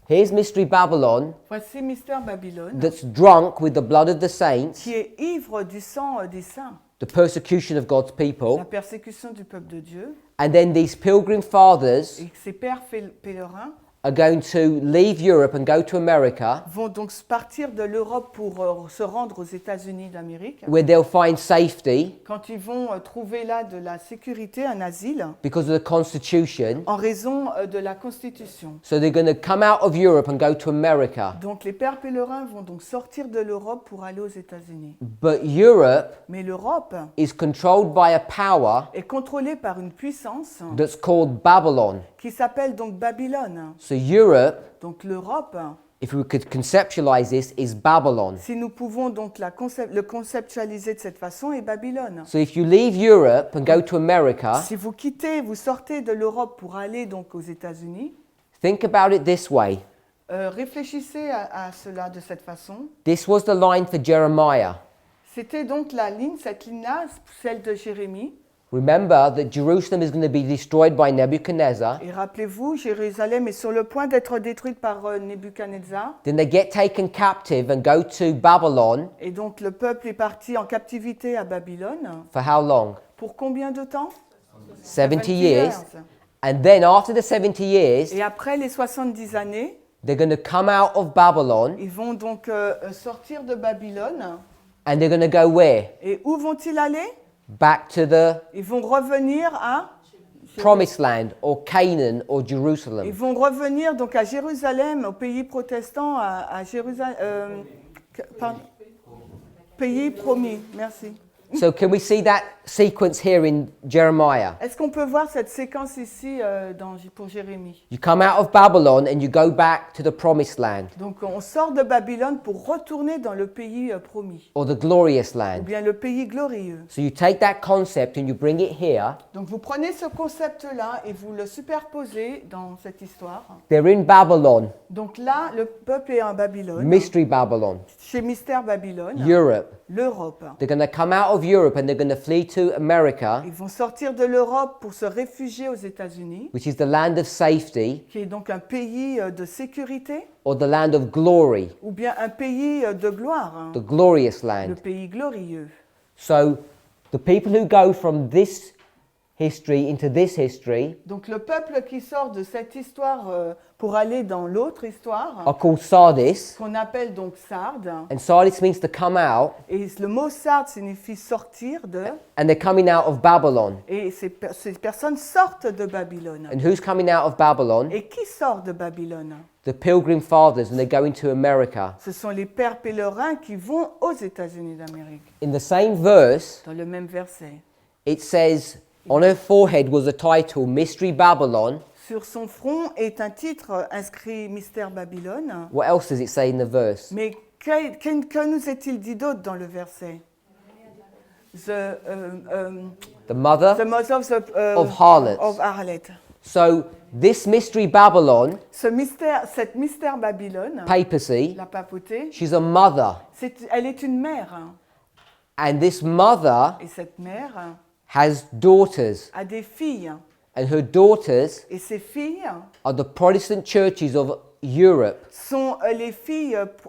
Speaker 1: here's Mystery Babylon
Speaker 2: Voici Mystère Babylone,
Speaker 1: that's drunk with the blood of the saints,
Speaker 2: qui est ivre du sang des saints,
Speaker 1: the persecution of God's
Speaker 2: la
Speaker 1: people.
Speaker 2: persécution du peuple de Dieu.
Speaker 1: And then these pilgrim fathers
Speaker 2: Et ces pères pèlerins
Speaker 1: are going to leave Europe and go to America,
Speaker 2: vont donc partir de l'Europe pour se rendre aux États-Unis d'Amérique.
Speaker 1: where they'll find safety
Speaker 2: Quand ils vont trouver là de la sécurité, un asile,
Speaker 1: because of the Constitution.
Speaker 2: en raison de la Constitution.
Speaker 1: So they're going to come out of Europe and go to America.
Speaker 2: Donc les pères pèlerins vont donc sortir de l'Europe pour aller aux États-Unis.
Speaker 1: But Europe
Speaker 2: Mais l'Europe
Speaker 1: is controlled by a power
Speaker 2: est contrôlée par une puissance
Speaker 1: that's called Babylon.
Speaker 2: qui s'appelle donc Babylone.
Speaker 1: So Europe,
Speaker 2: Donc l'Europe,
Speaker 1: if we could conceptualize this, is Babylon.
Speaker 2: si nous pouvons donc le conceptualiser de cette façon, est Babylone.
Speaker 1: So if you leave Europe and go to America,
Speaker 2: Si vous quittez, vous sortez de l'Europe pour aller donc aux États-Unis,
Speaker 1: think about it this way.
Speaker 2: réfléchissez à cela de cette façon.
Speaker 1: This was the line for Jeremiah.
Speaker 2: C'était donc la ligne, cette ligne-là, celle de Jérémie.
Speaker 1: Remember that Jerusalem is going to be destroyed by Nebuchadnezzar.
Speaker 2: Et rappelez-vous, Jérusalem est sur le point d'être détruite par Nebuchadnezzar.
Speaker 1: Then they get taken captive and go to Babylon.
Speaker 2: Et donc le peuple est parti en captivité à Babylone.
Speaker 1: For how long?
Speaker 2: Pour combien de temps?
Speaker 1: 70 years. And then after the 70 years,
Speaker 2: Et après les 70 années,
Speaker 1: they're going to come out of Babylon.
Speaker 2: ils vont donc sortir de Babylone.
Speaker 1: And they're going to go where?
Speaker 2: Et où vont-ils aller?
Speaker 1: Back to the
Speaker 2: Ils vont revenir à
Speaker 1: Promised Land or Canaan or
Speaker 2: Ils
Speaker 1: Jerusalem.
Speaker 2: vont revenir donc à Jérusalem, au pays protestant, à Jérusalem. Pays promis, merci.
Speaker 1: So can we see that sequence here in Jeremiah?
Speaker 2: Est-ce qu'on peut voir cette séquence ici pour Jérémie?
Speaker 1: You come out of Babylon and you go back to the Promised Land
Speaker 2: Donc on sort de Babylone pour retourner dans le pays promis,
Speaker 1: or the glorious
Speaker 2: ou
Speaker 1: land.
Speaker 2: bien le pays glorieux.
Speaker 1: So you take that concept and you bring it here.
Speaker 2: Donc vous prenez ce concept-là et vous le superposez dans cette histoire.
Speaker 1: They're in Babylon,
Speaker 2: Donc là, le peuple est en Babylone,
Speaker 1: Mystery Babylon,
Speaker 2: chez Mystère Babylone,
Speaker 1: Europe.
Speaker 2: l'Europe.
Speaker 1: They're going to come out of Europe and they're going to flee to America,
Speaker 2: Ils vont sortir de l'Europe pour se réfugier aux États-Unis,
Speaker 1: which is the land of safety
Speaker 2: qui est donc un pays de sécurité,
Speaker 1: or the land of glory,
Speaker 2: ou bien un pays de gloire, hein,
Speaker 1: the glorious
Speaker 2: le
Speaker 1: land.
Speaker 2: pays glorieux.
Speaker 1: So the people who go from this history into this history
Speaker 2: Donc le peuple qui sort de cette histoire pour aller dans l'autre histoire,
Speaker 1: are called Sardis.
Speaker 2: qu'on appelle donc Sardes,
Speaker 1: And Sardis means to come out,
Speaker 2: et le mot Sardes signifie sortir de,
Speaker 1: and they're coming out of Babylon.
Speaker 2: et ces personnes sortent de Babylone.
Speaker 1: And who's coming out of Babylon?
Speaker 2: Et qui sort de Babylone?
Speaker 1: The Pilgrim Fathers, and they're going to America.
Speaker 2: Ce sont les pères pèlerins qui vont aux États-Unis d'Amérique.
Speaker 1: In the same verse,
Speaker 2: Dans le même verset.
Speaker 1: it says, on her forehead was a title, Mystery Babylon.
Speaker 2: Sur son front est un titre inscrit Mystère Babylone.
Speaker 1: What else does it say in the verse?
Speaker 2: Mais que nous est-il dit d'autre dans le verset?
Speaker 1: The mother
Speaker 2: The mother of
Speaker 1: of harlots.
Speaker 2: of harlot.
Speaker 1: So this mystery Babylon,
Speaker 2: Cette mystère Babylone,
Speaker 1: papacy,
Speaker 2: la papauté,
Speaker 1: she's a mother.
Speaker 2: elle est une mère.
Speaker 1: And this mother
Speaker 2: Et cette mère
Speaker 1: has daughters.
Speaker 2: a des filles.
Speaker 1: And her daughters
Speaker 2: Et ces filles
Speaker 1: are the Protestant churches of Europe.
Speaker 2: sont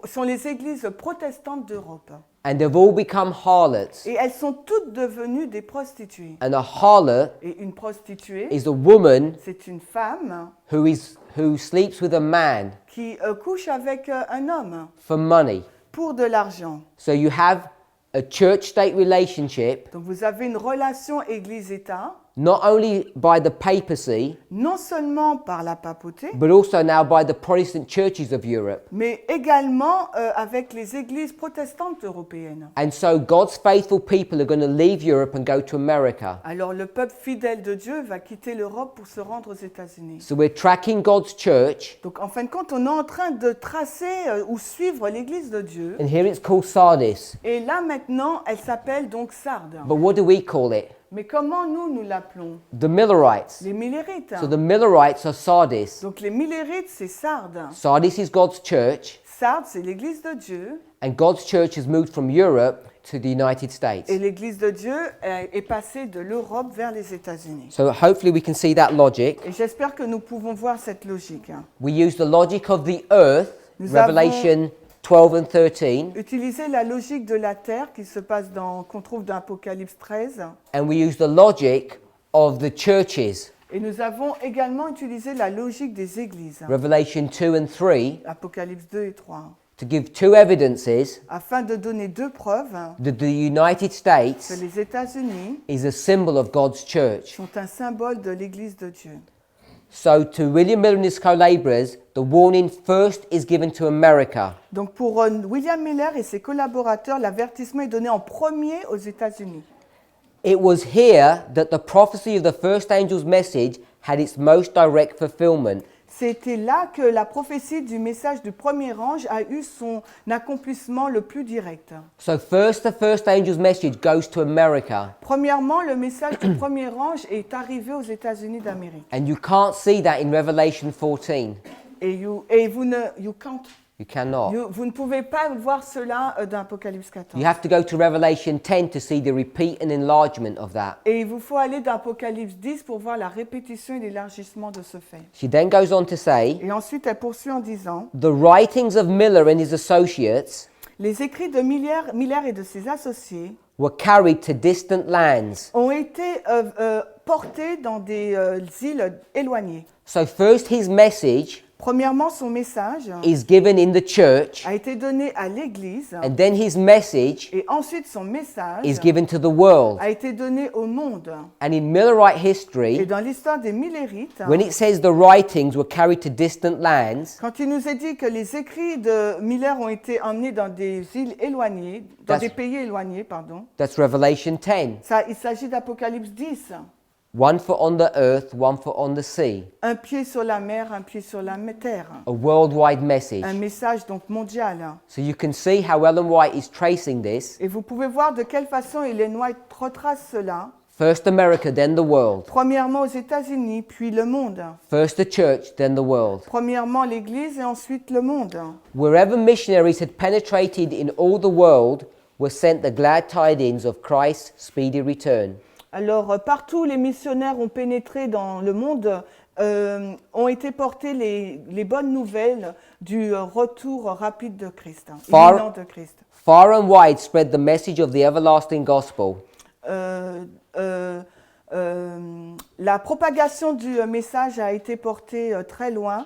Speaker 2: sont les églises protestantes d'Europe.
Speaker 1: And they've all become harlots.
Speaker 2: Et elles sont toutes devenues des prostituées.
Speaker 1: And a harlot
Speaker 2: Et une prostituée,
Speaker 1: is a woman
Speaker 2: c'est une femme
Speaker 1: who sleeps with a man
Speaker 2: qui couche avec un homme
Speaker 1: for money.
Speaker 2: pour de l'argent.
Speaker 1: So you have a church-state relationship,
Speaker 2: Donc vous avez une relation Église-État,
Speaker 1: not only by the papacy,
Speaker 2: non seulement par la papauté,
Speaker 1: but also now by the Protestant churches of Europe.
Speaker 2: mais également avec les églises protestantes européennes.
Speaker 1: And so God's faithful people are going to leave Europe and go to America.
Speaker 2: Alors le peuple fidèle de Dieu va quitter l'Europe pour se rendre aux États-Unis.
Speaker 1: So we're tracking God's church,
Speaker 2: Donc en fin de compte, on est en train de tracer ou suivre l'Église de Dieu.
Speaker 1: and here it's called Sardis.
Speaker 2: Et là maintenant, elle s'appelle donc Sardes.
Speaker 1: But what do we call it?
Speaker 2: Mais comment nous l'appelons?
Speaker 1: The Millerites.
Speaker 2: Les Millérites.
Speaker 1: So the Millerites are Sardis.
Speaker 2: Donc les Millérites, c'est Sardes.
Speaker 1: Sardis is God's church,
Speaker 2: Sardes, c'est l'Église de Dieu.
Speaker 1: and God's church has moved from Europe to the United States.
Speaker 2: Et l'Église de Dieu est passée de l'Europe vers les États-Unis.
Speaker 1: So hopefully we can see that logic.
Speaker 2: Et j'espère que nous pouvons voir cette logique.
Speaker 1: We use the logic of the earth,
Speaker 2: Nous
Speaker 1: Revelation 12 and 13,
Speaker 2: Utiliser la logique de la terre qu'on trouve dans Apocalypse 13.
Speaker 1: and we use the logic of the churches,
Speaker 2: Et nous avons également utilisé la logique des églises.
Speaker 1: Revelation 2 and 3,
Speaker 2: Apocalypse 2 et 3.
Speaker 1: to give two evidences
Speaker 2: Afin de donner deux preuves
Speaker 1: that the United
Speaker 2: que
Speaker 1: States
Speaker 2: les États-Unis
Speaker 1: is a symbol of God's church.
Speaker 2: sont un symbole de l'Église de Dieu.
Speaker 1: So to William Miller and his co-laborers, the warning first is given to America.
Speaker 2: Donc pour William Miller et ses collaborateurs, l'avertissement est donné en premier aux États-Unis.
Speaker 1: It was here that the prophecy of the first angel's message had its most direct fulfillment.
Speaker 2: C'était là que la prophétie du message du premier ange a eu son accomplissement le plus direct.
Speaker 1: So first, the first angel's message goes to America.
Speaker 2: Premièrement, le message du premier ange est arrivé aux États-Unis d'Amérique.
Speaker 1: And you can't see that in Revelation 14. You cannot.
Speaker 2: Vous ne pouvez pas voir cela dans Apocalypse 14.
Speaker 1: You have to go to Revelation 10 to see the repeat and enlargement of that.
Speaker 2: Et il vous faut aller dans Apocalypse 10 pour voir la répétition et l'élargissement de ce fait.
Speaker 1: She then goes on to say,
Speaker 2: Et ensuite, elle poursuit en disant,
Speaker 1: the writings of Miller and his associates
Speaker 2: les écrits de Miller et de ses associés
Speaker 1: were carried to distant lands.
Speaker 2: ont été portés dans des îles éloignées.
Speaker 1: So first his message
Speaker 2: Premièrement, son message
Speaker 1: is given in the church,
Speaker 2: a été donné à l'Église
Speaker 1: and then his message
Speaker 2: et ensuite son message
Speaker 1: is given to the world.
Speaker 2: a été donné au monde.
Speaker 1: And in Millerite
Speaker 2: Et
Speaker 1: history,
Speaker 2: dans l'histoire des Millérites,
Speaker 1: when it says the writings were carried to distant lands,
Speaker 2: quand il nous est dit que les écrits de Miller ont été emmenés dans des îles éloignées, dans
Speaker 1: That's-
Speaker 2: des pays éloignés, pardon,
Speaker 1: that's Revelation 10.
Speaker 2: il s'agit d'Apocalypse 10.
Speaker 1: One foot on the earth, one foot on the sea.
Speaker 2: Un pied sur la mer, un pied sur la terre.
Speaker 1: A worldwide message.
Speaker 2: Un message donc mondial.
Speaker 1: So you can see how Ellen White is tracing this.
Speaker 2: Et vous pouvez voir de quelle façon Ellen White retrace cela.
Speaker 1: First America, then the world.
Speaker 2: Premièrement aux États-Unis, puis le monde.
Speaker 1: First the church, then the world.
Speaker 2: Premièrement l'Église et ensuite le monde.
Speaker 1: Wherever missionaries had penetrated in all the world were sent the glad tidings of Christ's speedy return.
Speaker 2: Alors, partout où les missionnaires ont pénétré dans le monde, ont été portées les bonnes nouvelles du retour rapide de Christ, imminent de Christ.
Speaker 1: Far and wide spread the message of the everlasting gospel.
Speaker 2: La propagation du message a été portée très loin,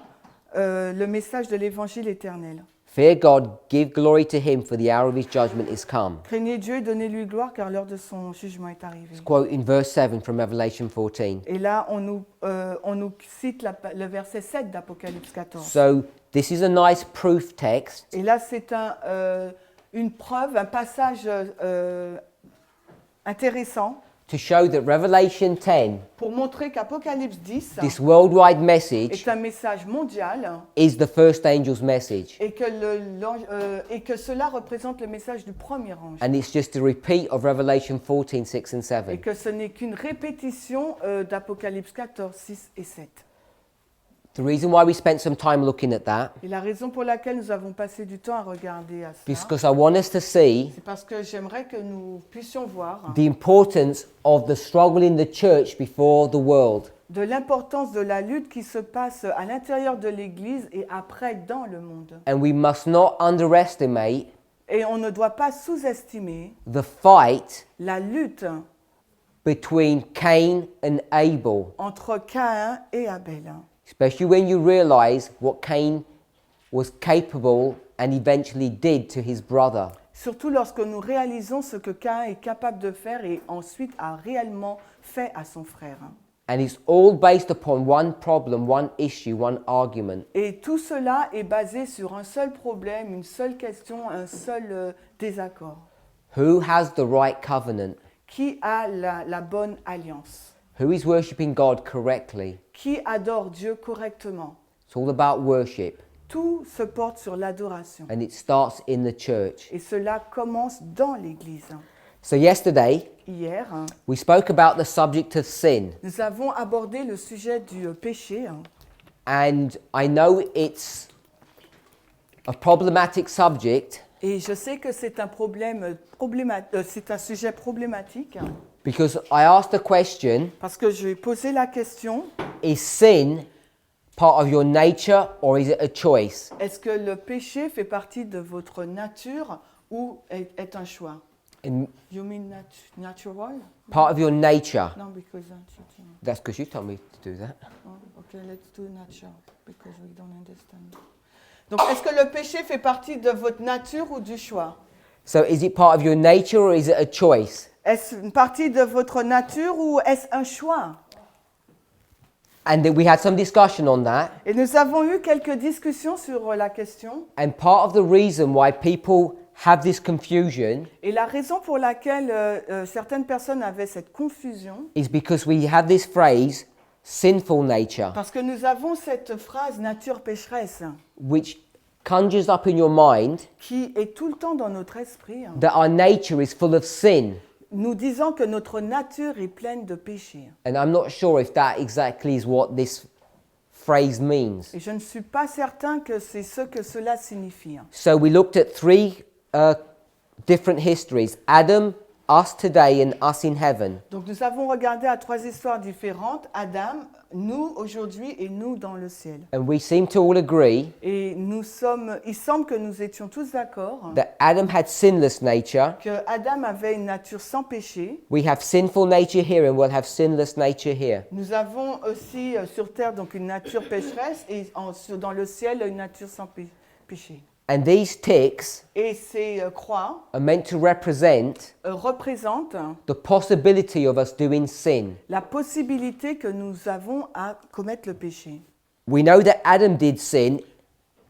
Speaker 2: le message de l'évangile éternel.
Speaker 1: Fear God, give glory to him, for the hour of his judgment is come.
Speaker 2: Craignez Dieu et donnez-lui gloire, car l'heure de son jugement est arrivée.
Speaker 1: Quote in verse 7 from Revelation 14.
Speaker 2: Et là, on nous cite le verset 7 d'Apocalypse 14.
Speaker 1: So this is a nice proof text.
Speaker 2: Et là, c'est une preuve, un passage intéressant
Speaker 1: to show that Revelation 10,
Speaker 2: pour montrer qu'Apocalypse 10
Speaker 1: this worldwide
Speaker 2: est
Speaker 1: message,
Speaker 2: un message mondial
Speaker 1: is the first angel's message.
Speaker 2: et que cela représente le message du premier ange.
Speaker 1: And it's just a repeat of Revelation 14, 6 and
Speaker 2: Et
Speaker 1: 7.
Speaker 2: que ce n'est qu'une répétition d'Apocalypse 14, 6 et 7.
Speaker 1: The reason why we spent some time looking at that
Speaker 2: Et la raison pour laquelle nous avons passé du temps à regarder à
Speaker 1: is
Speaker 2: cela,
Speaker 1: because I want us to see
Speaker 2: c'est parce que j'aimerais que nous puissions voir
Speaker 1: the importance of the struggle in the church before the world.
Speaker 2: de l'importance de la lutte qui se passe à l'intérieur de l'Église et après dans le monde.
Speaker 1: And we must not underestimate
Speaker 2: Et on ne doit pas sous-estimer
Speaker 1: the fight
Speaker 2: la lutte
Speaker 1: between Cain and Abel,
Speaker 2: entre Caïn et Abel.
Speaker 1: especially when you realize what Cain was capable and eventually did to his brother.
Speaker 2: Surtout lorsque nous réalisons ce que Caïn est capable de faire et ensuite a réellement fait à son frère.
Speaker 1: And it's all based upon one problem, one issue, one argument.
Speaker 2: Et tout cela est basé sur un seul problème, une seule question, un seul désaccord.
Speaker 1: Who has the right covenant?
Speaker 2: Qui a la bonne alliance?
Speaker 1: Who is worshipping God correctly?
Speaker 2: Qui adore Dieu correctement?
Speaker 1: It's all about worship,
Speaker 2: Tout se porte sur l'adoration.
Speaker 1: and it starts in the church.
Speaker 2: Et cela commence dans l'Église.
Speaker 1: So yesterday,
Speaker 2: Hier,
Speaker 1: we spoke about the subject of sin,
Speaker 2: nous avons abordé le sujet du péché.
Speaker 1: and I know it's a problematic subject
Speaker 2: Et je sais que c'est un c'est un sujet problématique
Speaker 1: because I asked the question,
Speaker 2: parce que je vais poser la question,
Speaker 1: is sin part of your nature or is it a choice?
Speaker 2: est-ce que le péché fait partie de votre nature ou est un choix?
Speaker 1: And
Speaker 2: You mean natural?
Speaker 1: part of your nature.
Speaker 2: No, because
Speaker 1: That's because you told me to do that.
Speaker 2: okay, let's do natural because we don't understand. Donc, est-ce que le péché fait partie de votre nature ou du choix?
Speaker 1: So is it part of your nature or is it a choice?
Speaker 2: Est-ce une partie de votre nature ou est-ce un choix?
Speaker 1: And then we had some discussion on that.
Speaker 2: Et nous avons eu quelques discussions sur la question.
Speaker 1: And part of the reason why people have this confusion
Speaker 2: Et la raison pour laquelle certaines personnes avaient cette confusion,
Speaker 1: is because we have this phrase, sinful nature,
Speaker 2: parce que nous avons cette phrase nature pécheresse
Speaker 1: which conjures up in your mind
Speaker 2: qui est tout le temps dans notre esprit,
Speaker 1: that our nature is full of sin.
Speaker 2: nous disant que notre nature est pleine de péché.
Speaker 1: And I'm not sure if that exactly is what this phrase means.
Speaker 2: Et je ne suis pas certain que c'est ce que cela signifie.
Speaker 1: So we looked at three different histories, Adam, us today, and us in heaven.
Speaker 2: Donc nous avons regardé à trois histoires différentes, Adam, nous aujourd'hui et nous dans le ciel.
Speaker 1: And we seem to all agree
Speaker 2: Et il semble que nous étions tous d'accord
Speaker 1: that Adam had sinless nature.
Speaker 2: que Adam avait une nature sans péché.
Speaker 1: We have sinful nature here and we'll have sinless nature here.
Speaker 2: Nous avons aussi sur terre donc une nature pécheresse et dans le ciel une nature sans péché.
Speaker 1: And these ticks
Speaker 2: Et ces croix
Speaker 1: are meant to represent
Speaker 2: représentent
Speaker 1: the possibility of us doing sin.
Speaker 2: la possibilité que nous avons à commettre le péché.
Speaker 1: We know that Adam did sin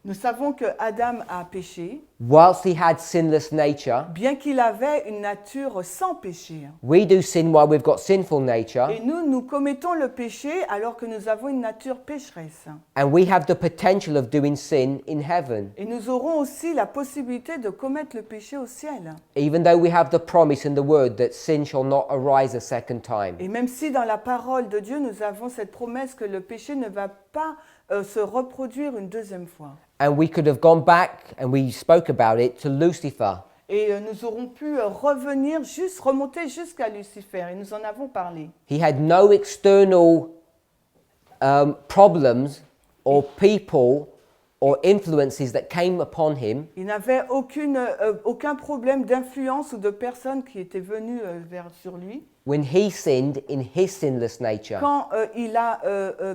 Speaker 2: Nous savons que Adam a péché,
Speaker 1: whilst he had sinless nature.
Speaker 2: bien qu'il avait une nature sans péché.
Speaker 1: We do sin while we've got sinful nature.
Speaker 2: Et nous commettons le péché alors que nous avons une nature pécheresse.
Speaker 1: And we have the potential of doing sin in heaven.
Speaker 2: Et nous aurons aussi la possibilité de commettre le péché au ciel.
Speaker 1: Even though we have the promise in the word that sin shall not arise a second time.
Speaker 2: Et même si dans la parole de Dieu, nous avons cette promesse que le péché ne va pas se reproduire une deuxième fois.
Speaker 1: And we could have gone back, and we spoke about it, to Lucifer.
Speaker 2: Et nous aurons pu remonter jusqu'à Lucifer, et nous en avons parlé.
Speaker 1: He had no external problems or people or influences that came upon him
Speaker 2: Il n'avait aucun problème d'influence ou de personne qui était venue sur lui
Speaker 1: when he sinned in his sinless nature.
Speaker 2: quand il a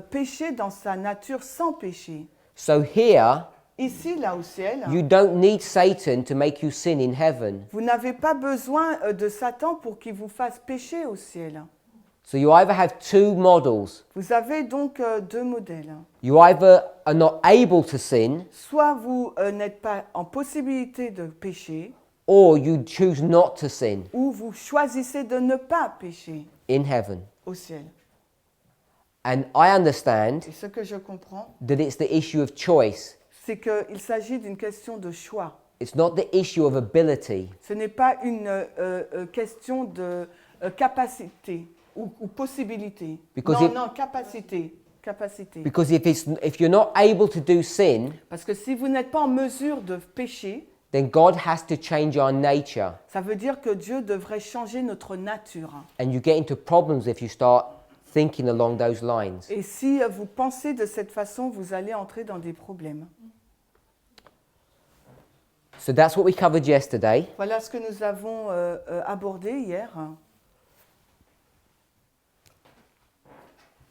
Speaker 2: péché dans sa nature sans péché.
Speaker 1: So here,
Speaker 2: Ici, là au ciel,
Speaker 1: you don't need Satan to make you sin in heaven.
Speaker 2: vous n'avez pas besoin de Satan pour qu'il vous fasse pécher au ciel.
Speaker 1: So you either have two models.
Speaker 2: Vous avez donc deux modèles.
Speaker 1: You either are not able to sin,
Speaker 2: Soit vous n'êtes pas en possibilité de pécher,
Speaker 1: or you choose not to sin
Speaker 2: ou vous choisissez de ne pas pécher
Speaker 1: in heaven.
Speaker 2: au ciel.
Speaker 1: And I understand
Speaker 2: Et ce que je comprends,
Speaker 1: that it's the issue of choice.
Speaker 2: c'est qu'il s'agit d'une question de choix.
Speaker 1: It's not the issue of ability.
Speaker 2: Ce n'est pas une question de capacité ou possibilité.
Speaker 1: Because
Speaker 2: Non, capacité.
Speaker 1: Because if you're not able to do sin,
Speaker 2: Parce que si vous n'êtes pas en mesure de pécher,
Speaker 1: then God has to change our nature.
Speaker 2: ça veut dire que Dieu devrait changer notre nature.
Speaker 1: And you get into problems if you start thinking along those lines.
Speaker 2: Et si vous pensez de cette façon, vous allez entrer dans des problèmes.
Speaker 1: So that's what we covered yesterday.
Speaker 2: Voilà ce que nous avons abordé hier.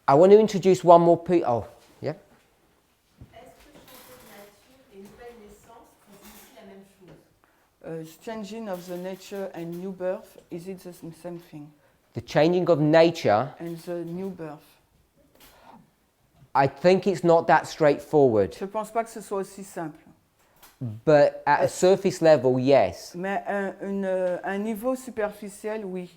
Speaker 1: I want to introduce one more Oh, yeah.
Speaker 4: Est-ce que changer de nature et nouvelle naissance signifie la même chose?
Speaker 2: Changing of the nature and new birth, is it the same thing?
Speaker 1: The changing of nature,
Speaker 2: And the new birth.
Speaker 1: I think it's not that straightforward.
Speaker 2: Je ne pense pas que ce soit aussi simple.
Speaker 1: But at a surface level, yes.
Speaker 2: Mais un niveau superficiel, oui.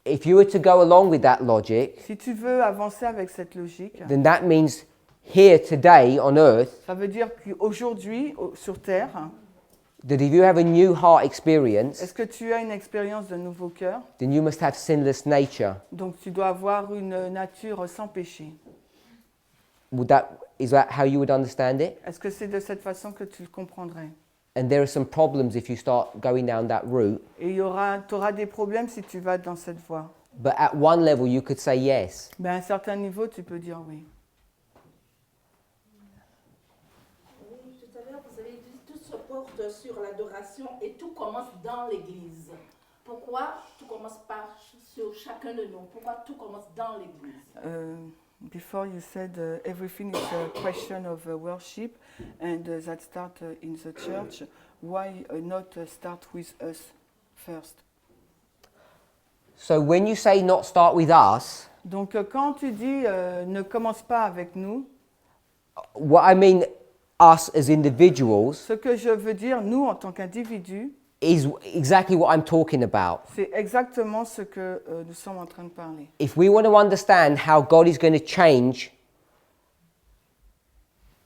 Speaker 1: If you were to go along with that logic,
Speaker 2: Si tu veux avancer avec cette logique,
Speaker 1: then that means here today on earth,
Speaker 2: ça veut dire qu'aujourd'hui, sur Terre,
Speaker 1: that if you have a new heart experience,
Speaker 2: est-ce que tu as une expérience de nouveau cœur?
Speaker 1: then you must have sinless nature.
Speaker 2: Donc tu dois avoir une nature sans péché.
Speaker 1: Is that how you would understand it?
Speaker 2: Est-ce que c'est de cette façon que tu le comprendrais?
Speaker 1: And there are some problems if you start going down that route.
Speaker 2: Et tu auras des problèmes si tu vas dans cette voie.
Speaker 1: But at one level, you could say yes.
Speaker 2: Mais à un certain niveau, tu peux dire oui.
Speaker 5: Oui, tout à l'heure, vous avez dit tout se porte sur l'adoration et tout commence dans l'Église. Pourquoi tout commence pas sur chacun de nous? Pourquoi tout commence dans l'Église?
Speaker 2: Before you said everything is a question of worship and that start in the church, why not start with us first?
Speaker 1: So when you say not start with us,
Speaker 2: Donc quand tu dis ne commence pas avec nous,
Speaker 1: what I mean us as individuals
Speaker 2: ce que je veux dire nous en tant qu'individus,
Speaker 1: is exactly what I'm talking about.
Speaker 2: c'est exactement ce que nous sommes en train de parler.
Speaker 1: If we want to understand how God is going to change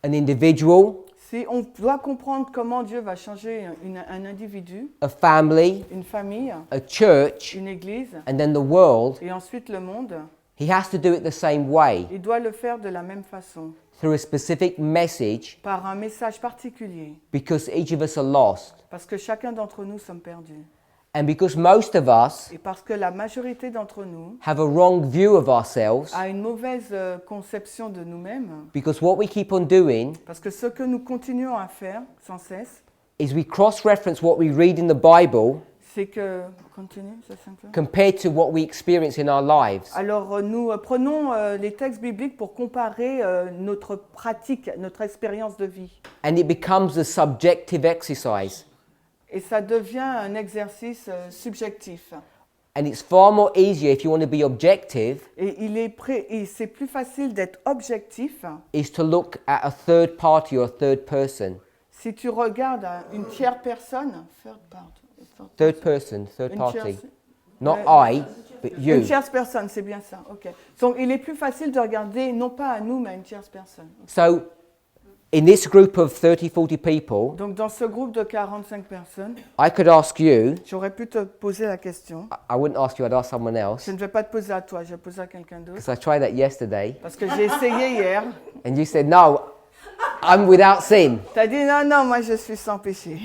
Speaker 1: an individual,
Speaker 2: Si on doit comprendre comment Dieu va changer un individu,
Speaker 1: a family,
Speaker 2: une famille,
Speaker 1: a church,
Speaker 2: une église,
Speaker 1: and then the world,
Speaker 2: et ensuite le monde,
Speaker 1: he has to do it the same way,
Speaker 2: il doit le faire de la même façon,
Speaker 1: through a specific message,
Speaker 2: par un message particulier,
Speaker 1: because each of us are lost.
Speaker 2: parce que chacun d'entre nous sommes perdus.
Speaker 1: And because most of us
Speaker 2: Et parce que la majorité d'entre nous
Speaker 1: have a wrong view of ourselves,
Speaker 2: a une mauvaise conception de nous-mêmes,
Speaker 1: because what we keep on doing
Speaker 2: parce que ce que nous continuons à faire sans cesse,
Speaker 1: is we cross-reference what we read in the Bible
Speaker 2: c'est que... Continue, ça simple.
Speaker 1: compared to what we experience in our lives.
Speaker 2: Alors nous prenons les textes bibliques pour comparer notre pratique, notre expérience de vie.
Speaker 1: And it becomes a subjective exercise.
Speaker 2: Et ça devient un exercice subjectif.
Speaker 1: And it's far more easier if you want to be objective,
Speaker 2: Et c'est plus facile d'être objectif
Speaker 1: is to look at a third party or a third person.
Speaker 2: si tu regardes une tierce personne,
Speaker 1: Third person, third
Speaker 2: Une
Speaker 1: party.
Speaker 2: tierce-
Speaker 1: Not
Speaker 2: Ouais.
Speaker 1: I, but
Speaker 2: une
Speaker 1: you.
Speaker 2: tierce personne, c'est bien ça. Ok. Donc il est plus facile de regarder non pas à nous mais à une tierce personne.
Speaker 1: So in this group of 30, 40 people,
Speaker 2: Donc dans ce groupe de 45 personnes,
Speaker 1: I could ask you,
Speaker 2: j'aurais pu te poser la question.
Speaker 1: I wouldn't ask you, I'd ask someone else,
Speaker 2: Je ne vais pas te poser à toi, je vais poser à quelqu'un d'autre.
Speaker 1: because I tried that yesterday,
Speaker 2: Parce que j'ai essayé hier.
Speaker 1: and you said, no, I'm without sin.
Speaker 2: Tu as dit non, non, moi je suis sans péché.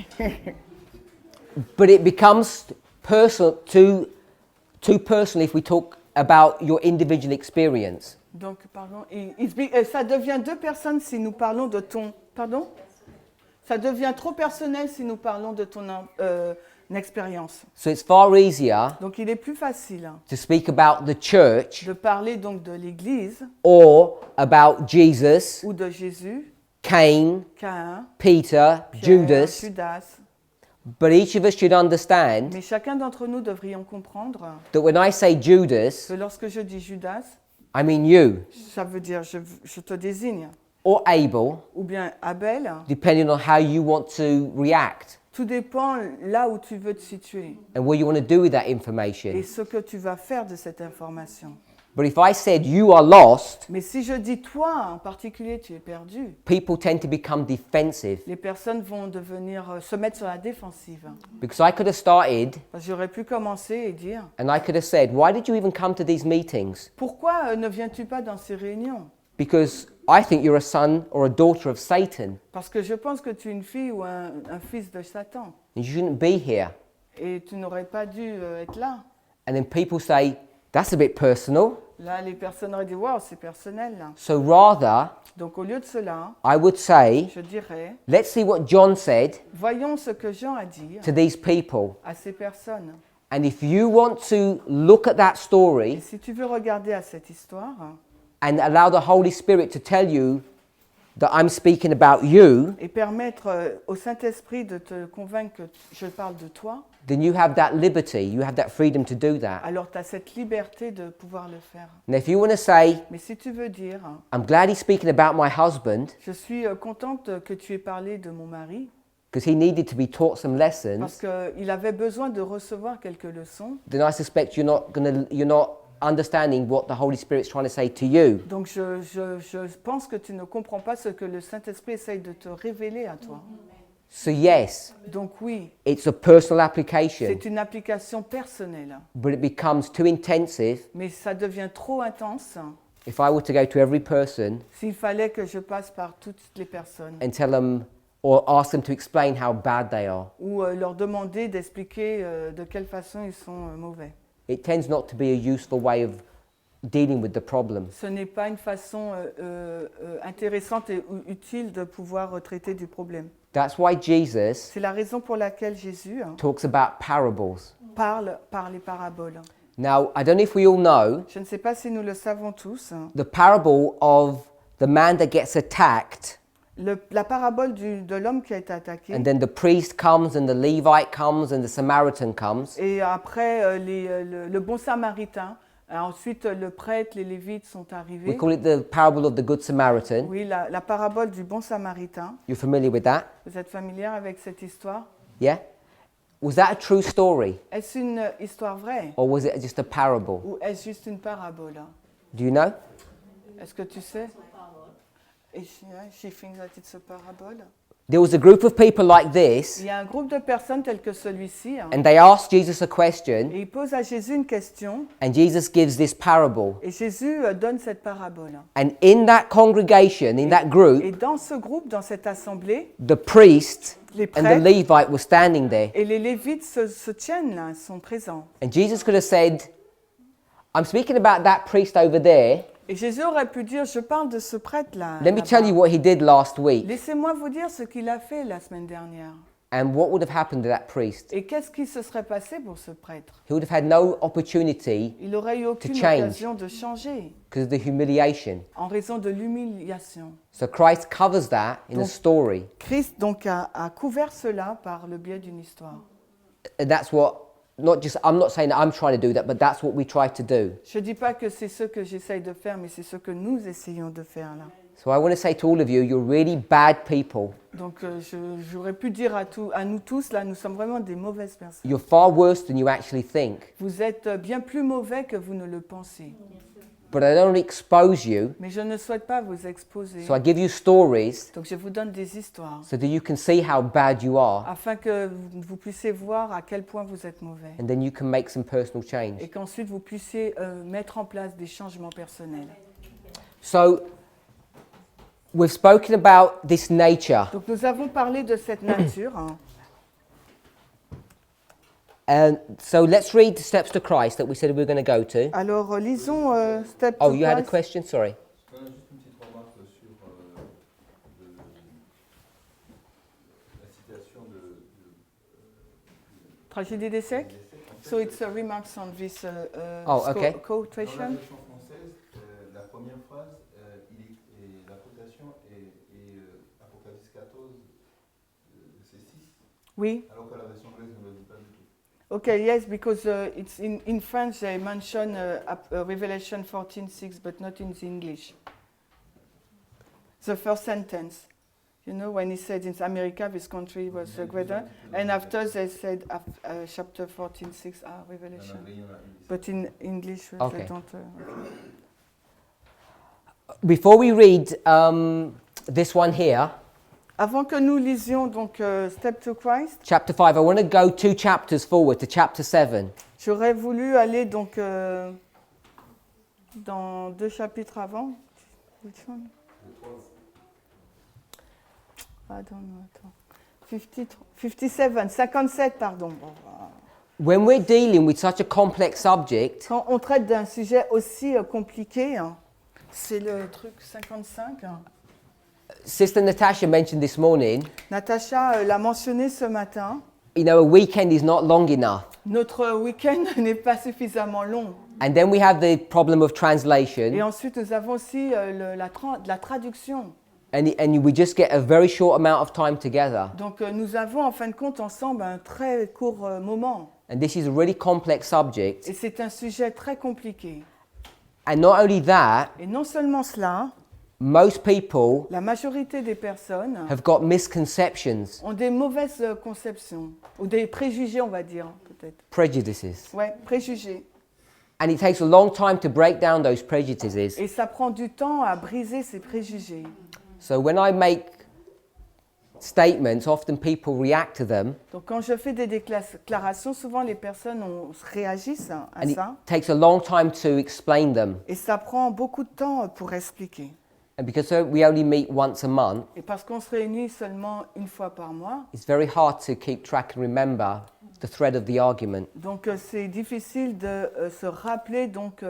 Speaker 1: But it becomes personal, too personal if we talk about your individual experience.
Speaker 2: Donc, pardon, ça devient deux personnes si nous parlons de ton... Pardon? Ça devient trop personnel si nous parlons de ton expérience.
Speaker 1: So it's far easier
Speaker 2: Donc, il est plus facile
Speaker 1: to speak about the church
Speaker 2: de parler donc de l'Église
Speaker 1: or about Jesus,
Speaker 2: ou de Jésus,
Speaker 1: Cain,
Speaker 2: Caïn,
Speaker 1: Peter,
Speaker 2: Pierre,
Speaker 1: Judas.
Speaker 2: Judas.
Speaker 1: But each of us should understand
Speaker 2: Mais chacun d'entre nous devrions comprendre
Speaker 1: that when I say Judas,
Speaker 2: que lorsque je dis Judas,
Speaker 1: I mean you
Speaker 2: ça veut dire je te désigne.
Speaker 1: or Abel,
Speaker 2: Ou bien Abel,
Speaker 1: depending on how you want to react.
Speaker 2: Tout dépend là où tu veux te situer
Speaker 1: and what you want to do with that
Speaker 2: et
Speaker 1: information.
Speaker 2: ce que tu vas faire de cette information.
Speaker 1: But if I said you are lost,
Speaker 2: Mais si je dis toi en particulier, tu es perdu,
Speaker 1: people tend to become defensive.
Speaker 2: les personnes vont se mettre sur la défensive.
Speaker 1: Because I could have started
Speaker 2: Parce que j'aurais pu commencer et dire,
Speaker 1: and I could have said, why did you even come to these meetings?
Speaker 2: pourquoi ne viens-tu pas dans ces réunions?
Speaker 1: Because I think you're a son or a daughter of Satan.
Speaker 2: Parce que je pense que tu es une fille ou un fils de Satan.
Speaker 1: And you shouldn't be here.
Speaker 2: Et tu n'aurais pas dû être là.
Speaker 1: And then people say, that's a bit personal.
Speaker 2: Là, les personnes auraient dit, waouh, c'est personnel. Là.
Speaker 1: So rather,
Speaker 2: Donc au lieu de cela,
Speaker 1: I would say,
Speaker 2: je dirais,
Speaker 1: let's see what John said
Speaker 2: voyons ce que Jean a dit
Speaker 1: to these people.
Speaker 2: à ces personnes.
Speaker 1: And if you want to look at that
Speaker 2: Et
Speaker 1: story
Speaker 2: si tu veux regarder à cette histoire
Speaker 1: and allow the Holy Spirit to tell you that I'm speaking about you,
Speaker 2: et permettre au Saint-Esprit de te convaincre que je parle de toi,
Speaker 1: then you have that liberty, you have that freedom to do that.
Speaker 2: alors tu as cette liberté de pouvoir le faire.
Speaker 1: And if you want to say,
Speaker 2: Mais si tu veux dire,
Speaker 1: I'm glad he's speaking about my husband
Speaker 2: je suis contente que tu aies parlé de mon mari,
Speaker 1: because he needed to be taught some
Speaker 2: parce
Speaker 1: lessons,
Speaker 2: qu'il avait besoin de recevoir quelques leçons.
Speaker 1: then I suspect you're not understanding what the Holy Spirit's trying to say to you.
Speaker 2: Donc je pense que tu ne comprends pas ce que le Saint-Esprit essaye de te révéler à toi.
Speaker 1: So yes,
Speaker 2: Donc oui,
Speaker 1: it's a personal application,
Speaker 2: c'est une application personnelle,
Speaker 1: but it becomes too intensive
Speaker 2: mais ça devient trop intense
Speaker 1: if I were to go to every person
Speaker 2: s'il fallait que je passe par toutes les personnes
Speaker 1: and tell them or ask them to explain how bad they are.
Speaker 2: ou leur demander d'expliquer de quelle façon ils sont mauvais.
Speaker 1: It tends not to be a useful way of dealing with the problem.
Speaker 2: Ce n'est pas une façon intéressante et utile de pouvoir traiter du problème.
Speaker 1: That's why Jesus
Speaker 2: C'est la raison pour laquelle Jésus
Speaker 1: talks about parables.
Speaker 2: parle par les paraboles.
Speaker 1: Now, I don't know if we all know
Speaker 2: Je ne sais pas si nous le savons tous.
Speaker 1: the parable of the man that gets attacked,
Speaker 2: La parabole de l'homme qui a été attaqué.
Speaker 1: and then the priest comes, and the Levite comes, and the Samaritan comes.
Speaker 2: Et après, le bon samaritain, ensuite le prêtre, les lévites sont
Speaker 1: We
Speaker 2: arrivés.
Speaker 1: call it the parable of the Good Samaritan.
Speaker 2: Oui, la parabole du bon samaritain.
Speaker 1: You're familiar with that?
Speaker 2: Vous êtes familière avec cette histoire?
Speaker 1: Yeah? Was that a true story,
Speaker 2: Est-ce une histoire vraie
Speaker 1: or was it just a parable?
Speaker 2: ou est-ce juste une parabole?
Speaker 1: Do you know?
Speaker 2: Est-ce que tu sais? Et she thinks that it's a parabole.
Speaker 1: There was a group of people like this,
Speaker 2: Il y a un groupe de personnes tel que celui-ci,
Speaker 1: and they asked Jesus a question,
Speaker 2: et il pose à Jésus une question,
Speaker 1: and Jesus gives this parable.
Speaker 2: et Jésus donne cette parabole.
Speaker 1: And in that congregation, in that
Speaker 2: Et
Speaker 1: group,
Speaker 2: dans ce groupe, dans cette assemblée,
Speaker 1: the priest
Speaker 2: les
Speaker 1: and the
Speaker 2: prêtres
Speaker 1: Levite were standing there.
Speaker 2: et les lévites se tiennent là, sont présents.
Speaker 1: And Jesus could have said, I'm speaking about that priest over there.
Speaker 2: Et Jésus aurait pu dire, je parle de ce prêtre-là.
Speaker 1: Let me
Speaker 2: là-bas.
Speaker 1: tell you what he did last week.
Speaker 2: Laissez-moi vous dire ce qu'il a fait la semaine dernière.
Speaker 1: And what would have happened to that priest?
Speaker 2: Et qu'est-ce qui se serait passé pour ce prêtre?
Speaker 1: He would have had no opportunity
Speaker 2: Il n'aurait eu aucune
Speaker 1: change.
Speaker 2: occasion de changer
Speaker 1: because of the humiliation.
Speaker 2: en raison de l'humiliation.
Speaker 1: So Christ covers that in a
Speaker 2: Donc-
Speaker 1: story.
Speaker 2: Christ donc a couvert cela par le biais d'une histoire.
Speaker 1: And that's what, I'm not saying that I'm trying to do that, but that's what we try to do.
Speaker 2: Je ne dis pas que c'est ce que j'essaye de faire, mais c'est ce que nous essayons de faire là.
Speaker 1: So I want to say to all of you, you're really bad people.
Speaker 2: Donc j'aurais pu dire à nous tous, là, nous sommes vraiment des mauvaises personnes.
Speaker 1: You're far worse than you actually think.
Speaker 2: Vous êtes bien plus mauvais que vous ne le pensez.
Speaker 1: But I don't want to expose you,
Speaker 2: Mais je ne souhaite pas vous exposer.
Speaker 1: so I give you stories
Speaker 2: Donc je vous donne des histoires
Speaker 1: so that you can see how bad you are,
Speaker 2: afin que vous puissiez voir à quel point vous êtes mauvais.
Speaker 1: and then you can make some personal
Speaker 2: Et
Speaker 1: change.
Speaker 2: qu'ensuite vous puissiez mettre en place des changements personnels.
Speaker 1: So we've spoken about this nature,
Speaker 2: Donc nous avons parlé de cette nature.
Speaker 1: and so let's read the steps to Christ that we said we were going to go to.
Speaker 2: Alors lisons Step
Speaker 1: Oh,
Speaker 2: to
Speaker 1: you had a
Speaker 2: Christ.
Speaker 1: question? Sorry.
Speaker 3: Juste une petite remarque sur la citation de
Speaker 2: Tragédie des siècles. So it's a remarks on this
Speaker 1: Oh, okay.
Speaker 3: Dans la
Speaker 2: quotation.
Speaker 3: version française, la première phrase, la quotation est Apocalypse 14, c'est 6,
Speaker 2: Oui.
Speaker 3: alors que la version anglaise ne le dit pas du tout.
Speaker 2: Okay, yes, because it's in French they mention Revelation 14:6, but not in the English. The first sentence. You know, when he said in America this country was greater, and after they said chapter 14:6,
Speaker 3: En
Speaker 2: Revelation.
Speaker 3: anglais, on a eu
Speaker 2: But in English,
Speaker 1: Okay.
Speaker 2: they don't.
Speaker 1: Before we read this one here,
Speaker 2: Avant que nous lisions donc Step to Christ,
Speaker 1: chapter 5, I want to go 2 chapters forward to chapter 7.
Speaker 2: j'aurais voulu aller donc dans 2 chapitres avant. Which one? I don't know. Attends. 57, pardon.
Speaker 1: When we're dealing with such a complex subject,
Speaker 2: Quand on traite d'un sujet aussi compliqué, hein, c'est le truc 55. Hein.
Speaker 1: Sister Natasha mentioned this morning,
Speaker 2: Natacha l'a mentionné ce matin.
Speaker 1: you know, a weekend is not long enough.
Speaker 2: Notre week-end n'est pas suffisamment long.
Speaker 1: And then we have the problem of
Speaker 2: Et
Speaker 1: translation,
Speaker 2: ensuite, nous avons aussi la traduction.
Speaker 1: and we just get a very short amount of time together.
Speaker 2: Donc, nous avons en fin de compte ensemble un très court moment.
Speaker 1: And this is a really complex subject.
Speaker 2: Et c'est un sujet très compliqué.
Speaker 1: And not only that,
Speaker 2: Et non seulement cela,
Speaker 1: most people
Speaker 2: la majorité des personnes
Speaker 1: have got misconceptions,
Speaker 2: ont des mauvaises conceptions, ou des préjugés, on va dire, peut-être.
Speaker 1: prejudices.
Speaker 2: Ouais, préjugés.
Speaker 1: And it takes a long time to break down those prejudices.
Speaker 2: Et ça prend du temps à briser ces préjugés.
Speaker 1: So when I make statements, often people react to them,
Speaker 2: Donc, quand je fais des déclarations, souvent les personnes réagissent à
Speaker 1: and it
Speaker 2: ça.
Speaker 1: takes a long time to explain them.
Speaker 2: Et ça prend beaucoup de temps pour expliquer.
Speaker 1: And because we only meet once a month,
Speaker 2: Et parce qu'on se réunit seulement une fois par mois,
Speaker 1: it's very hard to keep track and remember the thread of the argument.
Speaker 2: donc c'est difficile de se rappeler donc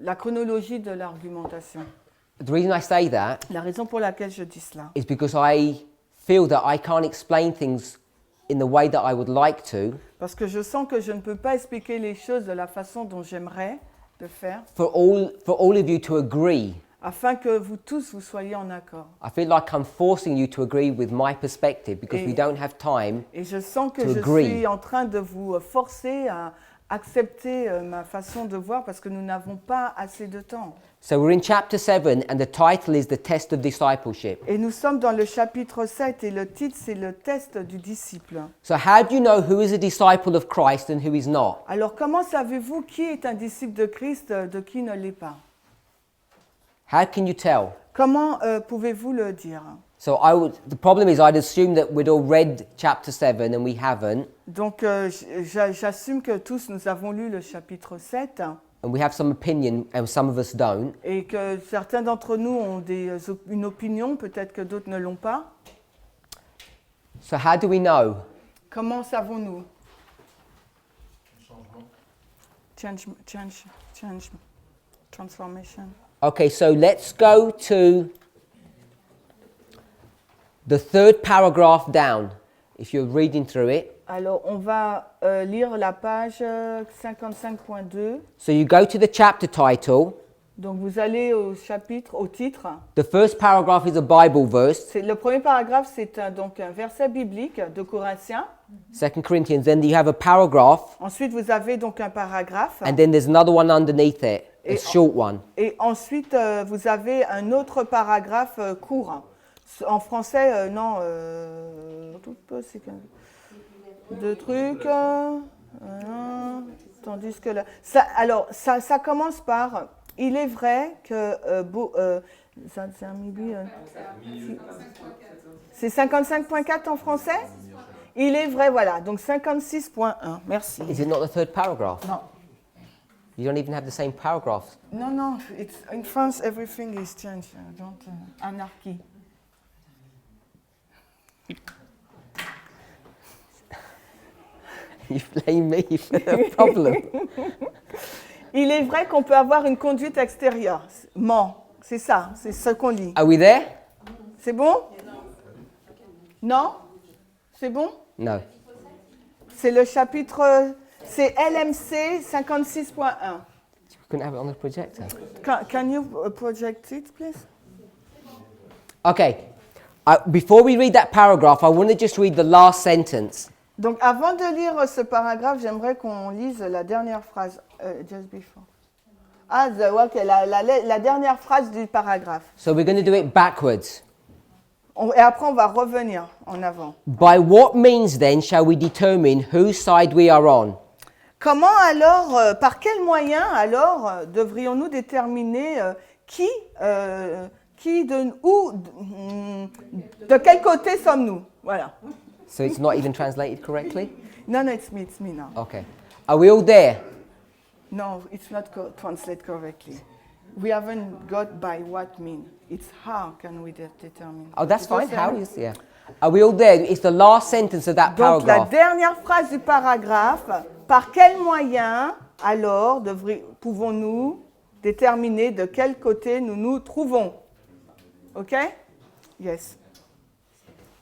Speaker 2: la chronologie de l'argumentation.
Speaker 1: The reason I say that
Speaker 2: La raison pour laquelle je dis cela,
Speaker 1: is because I feel that I can't explain things in the way that I would like to
Speaker 2: parce que je sens que je ne peux pas expliquer les choses de la façon dont j'aimerais le faire,
Speaker 1: for all of you to agree.
Speaker 2: afin que vous tous vous soyez en accord.
Speaker 1: I feel like I'm forcing you to agree with my perspective because we don't have time.
Speaker 2: Et je sens que
Speaker 1: To
Speaker 2: je
Speaker 1: agree.
Speaker 2: suis en train de vous forcer à accepter ma façon de voir parce que nous n'avons pas assez de temps.
Speaker 1: So we're in chapter 7 and the title is The Test of Discipleship.
Speaker 2: Et nous sommes dans le chapitre 7 et le titre c'est le test du disciple.
Speaker 1: So how do you know who is a disciple of Christ and who is not?
Speaker 2: Alors comment savez-vous qui est un disciple de Christ de qui ne l'est pas?
Speaker 1: How can you tell?
Speaker 2: Comment pouvez-vous le dire?
Speaker 1: So the problem is I'd assume that we'd all read chapter 7 and we haven't,
Speaker 2: Donc j'assume que tous nous avons lu le chapitre 7
Speaker 1: and we have some opinion and some of us don't.
Speaker 2: et que certains d'entre nous ont une opinion, peut-être que d'autres ne l'ont pas.
Speaker 1: So how do we know?
Speaker 2: Comment savons-nous?
Speaker 3: Changement.
Speaker 2: Change, transformation.
Speaker 1: Okay, so let's go to the third paragraph down, if you're reading through it.
Speaker 2: Alors, on va lire la page 55.2.
Speaker 1: So you go to the chapter title.
Speaker 2: Donc, vous allez au titre.
Speaker 1: The first paragraph is a Bible verse,
Speaker 2: Le premier paragraphe, c'est donc un verset biblique de Corinthiens.
Speaker 1: 2 Corinthians. Then you have a paragraph,
Speaker 2: Ensuite, vous avez donc un paragraphe.
Speaker 1: and then there's another one underneath it, a short one.
Speaker 2: Et ensuite, vous avez un autre paragraphe court. En français, non, tout peu, c'est que deux trucs. Tandis que là, ça commence par. Il est vrai que c'est 55.4 en français. Il est vrai, voilà. Donc 56.1. Merci.
Speaker 1: Is it not the third paragraph?
Speaker 2: Non.
Speaker 1: You don't even have the same paragraphs.
Speaker 2: Non, it's, in France, everything is changed. Anarchy.
Speaker 1: You blame me for the problem.
Speaker 2: Il est vrai qu'on peut avoir une conduite extérieure. C'est ça, c'est ce qu'on lit.
Speaker 1: Are we there?
Speaker 2: C'est bon? Non? C'est bon?
Speaker 1: No.
Speaker 2: C'est le chapitre, c'est LMC 56.1.
Speaker 1: We couldn't have it on the projector.
Speaker 2: Can you project it, please?
Speaker 1: Okay. Before we read that paragraph, I want to just read the last sentence.
Speaker 2: Donc, avant de lire ce paragraphe, j'aimerais qu'on lise la dernière phrase. Just before. Ok, la dernière phrase du paragraphe.
Speaker 1: So we're going to do it backwards.
Speaker 2: Et après, on va revenir en avant.
Speaker 1: By what means then shall we determine whose side we are on?
Speaker 2: Comment alors, par quels moyens alors devrions-nous déterminer de quel côté sommes-nous? Voilà.
Speaker 1: So it's not even translated correctly?
Speaker 2: No, it's me now.
Speaker 1: Okay. Are we all there?
Speaker 2: No, it's not translated correctly. We haven't got by what mean. It's how can we determine.
Speaker 1: Oh, that's
Speaker 2: Tu vois,
Speaker 1: fine.
Speaker 2: c'est
Speaker 1: How
Speaker 2: un-
Speaker 1: is, yeah. Are we all there? It's the last sentence of that
Speaker 2: Donc la
Speaker 1: paragraph.
Speaker 2: dernière phrase du paragraphe, par quels moyens alors pouvons-nous déterminer de quel côté nous nous trouvons? OK? Yes.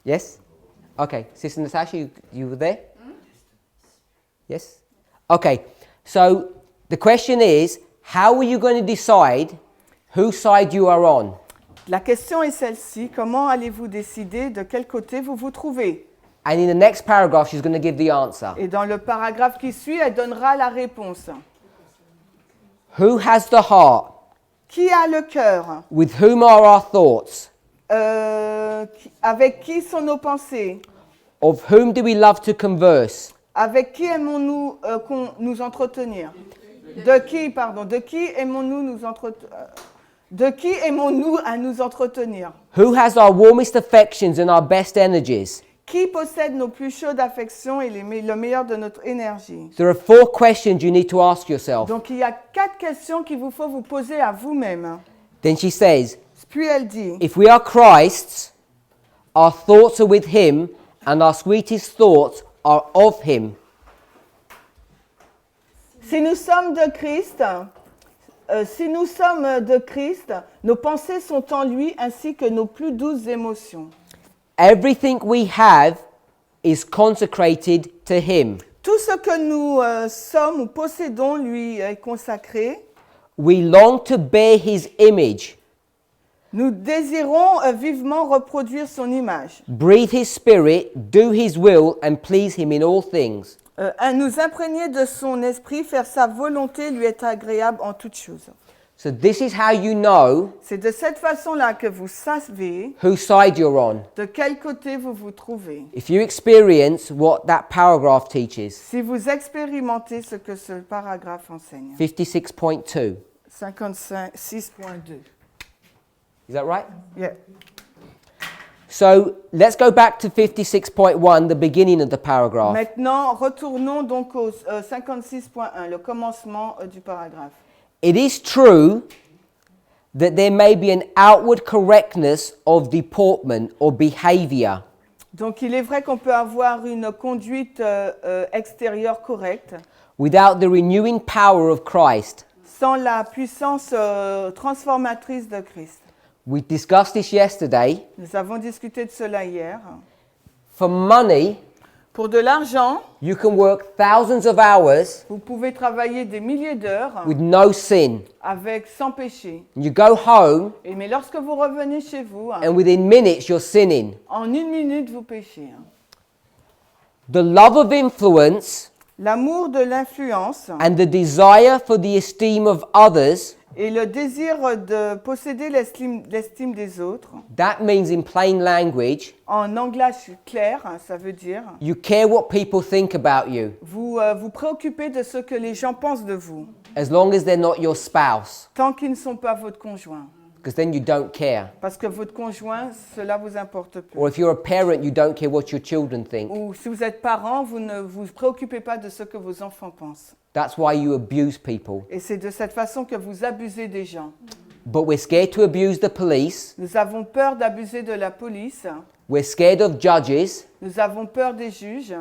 Speaker 1: Yes? Okay. Sister Natasha, you were there? Yes? Okay. So the question is, how are you going to decide whose side you are on?
Speaker 2: La question est celle-ci, comment allez-vous décider de quel côté vous vous trouvez?
Speaker 1: And in the next paragraph, she's going to give the answer.
Speaker 2: Et dans le paragraphe qui suit, elle donnera la réponse.
Speaker 1: Who has the heart?
Speaker 2: Qui a le cœur?
Speaker 1: With whom are our thoughts?
Speaker 2: Avec qui sont nos pensées?
Speaker 1: Of whom do we love to converse?
Speaker 2: Avec qui aimons-nous nous entretenir? De qui aimons-nous nous entretenir? De qui aimons-nous à nous entretenir?
Speaker 1: Who has our warmest affections and our best energies?
Speaker 2: Qui possède nos plus chaudes affections et le meilleur de notre énergie?
Speaker 1: There are 4 questions you need to ask yourself.
Speaker 2: Donc il y a 4 questions qu'il vous faut vous poser à vous-même.
Speaker 1: Then she says,
Speaker 2: Puis elle dit,
Speaker 1: if we are Christ's, our thoughts are with him and our sweetest thoughts are of him.
Speaker 2: si nous sommes de Christ, nos pensées sont en lui ainsi que nos plus douces émotions.
Speaker 1: Everything we have is consecrated to him.
Speaker 2: Tout ce que nous sommes ou possédons lui est consacré.
Speaker 1: We long to bear his image,
Speaker 2: Nous désirons vivement reproduire son image,
Speaker 1: breathe his spirit, do his will, and please him in all things.
Speaker 2: nous imprégner de son esprit, faire sa volonté, lui être agréable en toutes choses.
Speaker 1: So this is how you know
Speaker 2: C'est de cette façon-là que vous savez
Speaker 1: whose side you're on.
Speaker 2: de quel côté vous vous trouvez.
Speaker 1: If you experience what that paragraph teaches,
Speaker 2: Si vous expérimentez ce que ce paragraphe enseigne.
Speaker 1: 56.2.
Speaker 2: 56.2.
Speaker 1: Is that right?
Speaker 2: Yeah.
Speaker 1: So let's go back to 56.1, the beginning of the paragraph.
Speaker 2: Maintenant, retournons donc au 56.1, le commencement du paragraphe.
Speaker 1: It is true that there may be an outward correctness of deportment or behavior,
Speaker 2: Donc, il est vrai qu'on peut avoir une conduite extérieure correcte
Speaker 1: without the renewing power of Christ.
Speaker 2: sans la puissance transformatrice de Christ.
Speaker 1: We discussed this yesterday.
Speaker 2: Nous avons discuté de cela hier.
Speaker 1: For money,
Speaker 2: Pour de l'argent,
Speaker 1: you can work thousands of hours
Speaker 2: vous pouvez travailler des milliers d'heures
Speaker 1: with no sin.
Speaker 2: sans péché.
Speaker 1: You go home,
Speaker 2: Mais lorsque vous revenez chez vous,
Speaker 1: and within minutes you're sinning.
Speaker 2: en 1 minute, vous péchez.
Speaker 1: The love of influence
Speaker 2: L'amour de l'influence
Speaker 1: and the desire for the esteem of others,
Speaker 2: et le désir de posséder l'estime des autres,
Speaker 1: that means in plain language,
Speaker 2: en anglais clair, ça veut dire
Speaker 1: you care what people think about you,
Speaker 2: vous vous préoccupez de ce que les gens pensent de vous,
Speaker 1: as long as they're not your spouse,
Speaker 2: tant qu'ils ne sont pas votre conjoint.
Speaker 1: because then you don't care.
Speaker 2: Parce que votre conjoint, cela vous importe peu.
Speaker 1: Or if you're a parent, you don't care what your children think.
Speaker 2: Ou si vous êtes parent, vous ne vous préoccupez pas de ce que vos enfants pensent.
Speaker 1: That's why you abuse people.
Speaker 2: Et c'est de cette façon que vous abusez des gens.
Speaker 1: But we're scared to abuse the police.
Speaker 2: Nous avons peur d'abuser de la police.
Speaker 1: We're scared of judges.
Speaker 2: Nous avons peur des juges.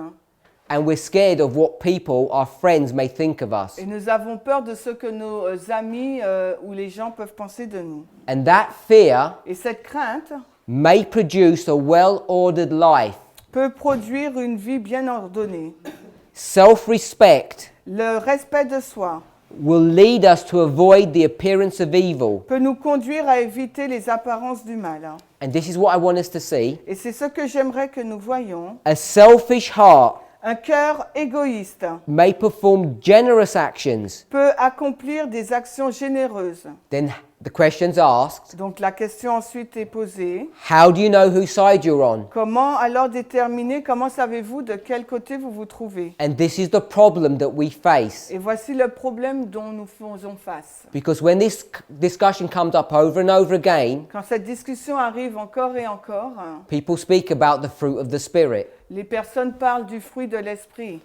Speaker 1: And we're scared of what people, our friends, may think of us.
Speaker 2: Et nous avons peur de ce que nos amis ou les gens peuvent penser de nous.
Speaker 1: And that fear
Speaker 2: Et cette crainte
Speaker 1: may produce a well-ordered life.
Speaker 2: peut produire une vie bien ordonnée.
Speaker 1: Self-respect
Speaker 2: Le respect de soi
Speaker 1: will lead us to avoid the appearance of evil.
Speaker 2: peut nous conduire à éviter les apparences du mal.
Speaker 1: And this is what I want us to see.
Speaker 2: Et c'est ce que j'aimerais que nous voyions.
Speaker 1: A selfish heart
Speaker 2: Un cœur égoïste
Speaker 1: may perform generous actions,
Speaker 2: peut accomplir des actions généreuses,
Speaker 1: then the question's asked,
Speaker 2: Donc la question ensuite est posée.
Speaker 1: how do you know whose side you're on?
Speaker 2: Comment alors déterminer, comment savez-vous de quel côté vous vous trouvez?
Speaker 1: And this is the problem that we face.
Speaker 2: Et voici le problème dont nous faisons face.
Speaker 1: Because when this discussion comes up over and over again,
Speaker 2: Quand cette discussion arrive encore et encore,
Speaker 1: people speak about the fruit of the Spirit.
Speaker 2: les personnes parlent du fruit de l'esprit.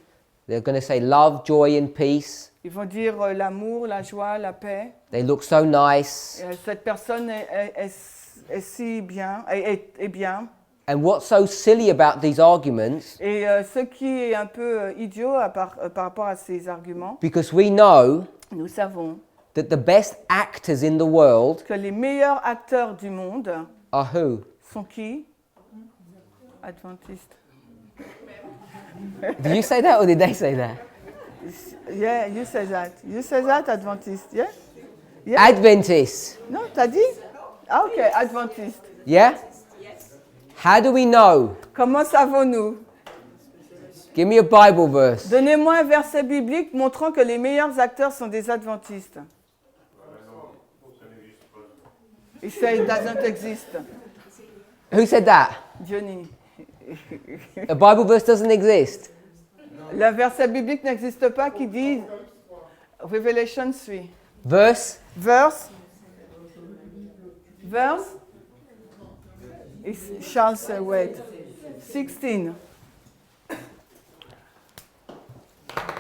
Speaker 1: They're going to say love, joy, and peace.
Speaker 2: Ils vont dire l'amour, la joie, la paix.
Speaker 1: They look so nice.
Speaker 2: Cette personne est si bien, est bien.
Speaker 1: And what's so silly about these arguments,
Speaker 2: Et ce qui est un peu idiot par rapport à ces arguments,
Speaker 1: because we know
Speaker 2: nous savons
Speaker 1: that the best actors in the world
Speaker 2: que les meilleurs acteurs du monde
Speaker 1: are who?
Speaker 2: sont qui? Adventistes.
Speaker 1: Did you say that or did they say that?
Speaker 2: Yeah, you say that. You say that, Adventist, yeah? Yeah?
Speaker 1: Adventists.
Speaker 2: Non, t'as dit? Ah, ok, Adventiste.
Speaker 1: Yeah? How do we know?
Speaker 2: Comment savons-nous?
Speaker 1: Give me a Bible verse.
Speaker 2: Donnez-moi un verset biblique montrant que les meilleurs acteurs sont des adventistes. He said it doesn't exist.
Speaker 1: Who said that?
Speaker 2: Johnny.
Speaker 1: A Bible verse doesn't exist.
Speaker 2: Le verset biblique n'existe pas qui dit Revelation 3.
Speaker 1: Verse?
Speaker 2: Verse. It shall say, wait. 16.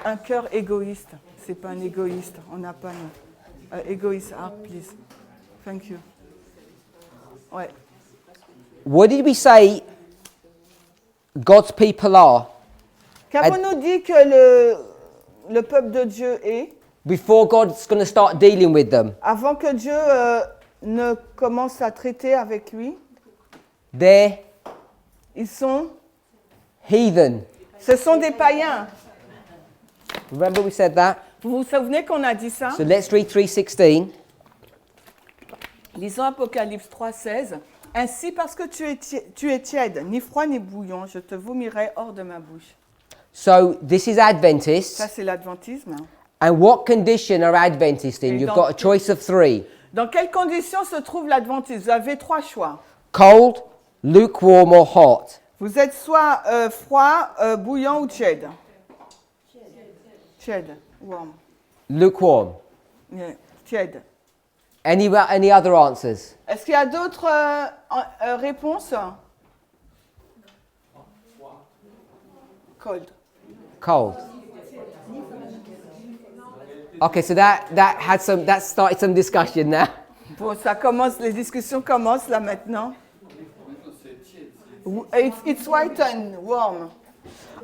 Speaker 2: Un cœur égoïste. C'est pas un égoïste. On n'a pas non. Égoïste heart, please. Thank you. Ouais.
Speaker 1: What did we say God's people are
Speaker 2: Qu'avons-nous dit que le peuple de Dieu est
Speaker 1: before God's going to start dealing with them?
Speaker 2: avant que Dieu ne commence à traiter avec lui?
Speaker 1: They're
Speaker 2: Ils sont,
Speaker 1: heathen.
Speaker 2: ce sont des païens.
Speaker 1: Remember we said that?
Speaker 2: Vous vous souvenez qu'on a dit ça?
Speaker 1: So let's read 3:16.
Speaker 2: Lisons Apocalypse 3,16. Ainsi, parce que tu es tiède, ni froid ni bouillon, je te vomirai hors de ma bouche.
Speaker 1: So this is Adventists.
Speaker 2: Ça, c'est l'adventisme.
Speaker 1: And what condition are Adventists in?
Speaker 2: Et
Speaker 1: You've
Speaker 2: dans-
Speaker 1: got a choice of three.
Speaker 2: Dans quelles conditions se trouve l'adventisme? Vous avez trois choix.
Speaker 1: Cold, lukewarm or hot.
Speaker 2: Vous êtes soit froid, bouillant ou tiède. Tiède, warm.
Speaker 1: Lukewarm.
Speaker 2: Yeah, tiède.
Speaker 1: Any other answers?
Speaker 2: Est-ce qu'il y a d'autres réponses? Cold.
Speaker 1: Cold. Okay, so that started some discussion now.
Speaker 2: Bon, ça commence, les discussions commencent là maintenant. It's white and warm.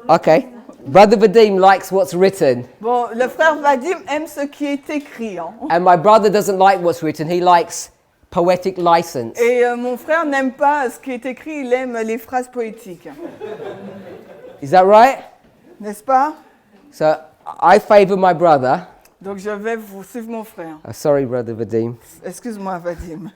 Speaker 1: Okay. Brother Vadim likes what's written,
Speaker 2: Bon, le frère Vadim aime ce qui est écrit. Hein.
Speaker 1: and my brother doesn't like what's written. He likes poetic license.
Speaker 2: Et mon frère n'aime pas ce qui est écrit, il aime les phrases poétiques.
Speaker 1: Is that right?
Speaker 2: N'est-ce pas?
Speaker 1: So I favor my brother.
Speaker 2: Donc je vais vous suivre mon frère.
Speaker 1: Oh, sorry, Brother Vadim.
Speaker 2: Excuse-moi, Vadim.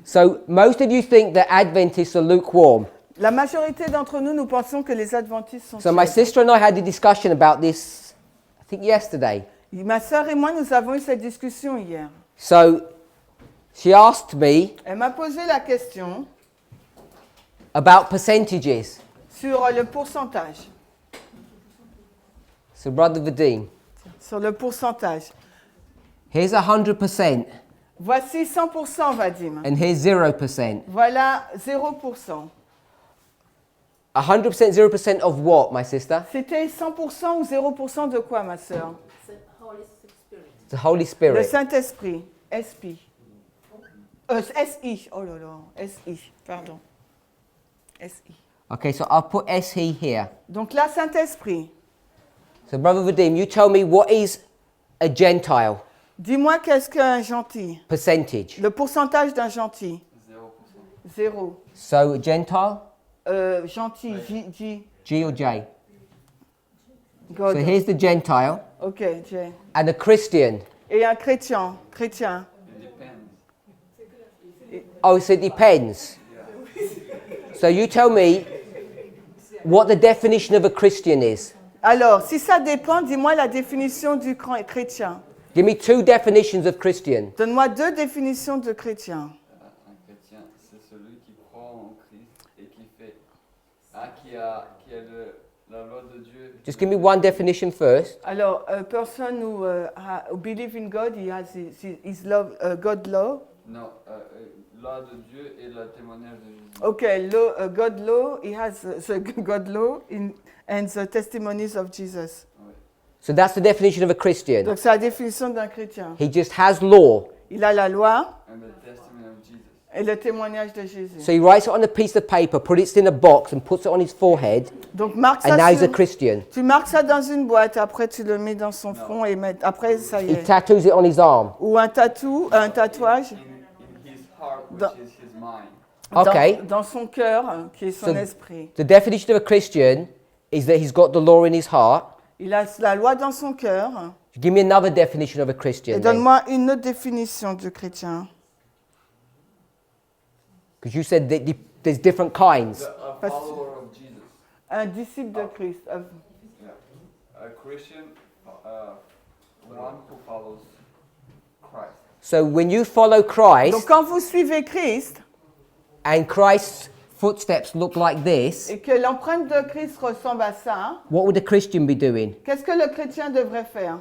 Speaker 1: So most of you think that Adventists are lukewarm.
Speaker 2: La majorité d'entre nous, nous pensons que les adventistes sont
Speaker 1: So my
Speaker 2: tièdes.
Speaker 1: sister and I had a discussion about this, I think yesterday.
Speaker 2: Ma sœur et moi, nous avons eu cette discussion hier.
Speaker 1: So she asked me
Speaker 2: Elle m'a posé la question
Speaker 1: about percentages.
Speaker 2: sur le pourcentage.
Speaker 1: So Brother Vadim,
Speaker 2: Sur le pourcentage.
Speaker 1: here's 100%
Speaker 2: Voici 100%, Vadim.
Speaker 1: and here's 0%.
Speaker 2: Voilà 0%.
Speaker 1: 100%, 0% of what, my sister?
Speaker 2: C'était 100% ou 0% de quoi, ma sœur?
Speaker 1: The Holy
Speaker 2: Le
Speaker 1: Spirit.
Speaker 2: Saint-Esprit. SP. SI. Oh là là. SI. Pardon. SI.
Speaker 1: Okay, so I'll put SE here.
Speaker 2: Donc là, Saint-Esprit.
Speaker 1: So Brother Vadim, you tell me what is a Gentile
Speaker 2: Dis-moi qu'est-ce qu'un gentil?
Speaker 1: percentage?
Speaker 2: Le pourcentage d'un gentil? 0.
Speaker 1: So a Gentile,
Speaker 2: Gentil.
Speaker 1: G or J?
Speaker 2: God.
Speaker 1: So here's the Gentile
Speaker 2: Ok, J.
Speaker 1: and a Christian.
Speaker 2: Et un chrétien. Chrétien.
Speaker 1: Oh, so it depends. So you tell me what the definition of a Christian is.
Speaker 2: Alors, si ça dépend, dis-moi la définition du chrétien.
Speaker 1: Give me two definitions of Christian.
Speaker 2: Donne-moi deux définitions de chrétien.
Speaker 6: Un chrétien, c'est celui qui croit en Christ et qui fait, qui a la loi de Dieu.
Speaker 1: Just give me one definition first.
Speaker 2: Alors, a person who believe in God, he has his love, God law.
Speaker 6: Non, loi de Dieu et le témoignage de Jésus.
Speaker 2: Okay, law, God law, he has the God law and the testimonies of Jesus.
Speaker 1: So that's the definition of a Christian.
Speaker 2: Donc c'est la définition d'un chrétien.
Speaker 1: He just has law.
Speaker 2: Il a la loi
Speaker 6: And the testimony of Jesus.
Speaker 2: et le témoignage de Jésus.
Speaker 1: So he writes it on a piece of paper, puts it in a box and puts it on his forehead,
Speaker 2: Donc marque
Speaker 1: and now
Speaker 2: ça
Speaker 1: he's a
Speaker 2: sur,
Speaker 1: Christian.
Speaker 2: tu marques ça dans une boîte, après tu le mets dans son front et après ça y
Speaker 1: He
Speaker 2: est.
Speaker 1: tattoos it on his arm.
Speaker 2: Ou un tatouage
Speaker 6: In his heart, which
Speaker 2: Dans-
Speaker 6: is his mind.
Speaker 1: Okay.
Speaker 2: dans son cœur, qui est son
Speaker 1: So-
Speaker 2: esprit.
Speaker 1: The definition of a Christian is that he's got the law in his heart.
Speaker 2: Il a la loi dans son cœur.
Speaker 1: Give me another definition of a
Speaker 2: Et
Speaker 1: Christian.
Speaker 2: donne-moi une autre définition de chrétien.
Speaker 1: Because you said that there's different kinds.
Speaker 6: A
Speaker 2: Parce-
Speaker 6: follower of Jesus.
Speaker 2: Un disciple de Christ.
Speaker 6: Yeah. A Christian, one who follows Christ.
Speaker 1: So when you follow Christ
Speaker 2: Donc quand vous suivez Christ
Speaker 1: and Christ's footsteps look like this,
Speaker 2: et que l'empreinte de Christ ressemble à ça,
Speaker 1: what would a Christian be doing?
Speaker 2: qu'est-ce que le chrétien devrait faire?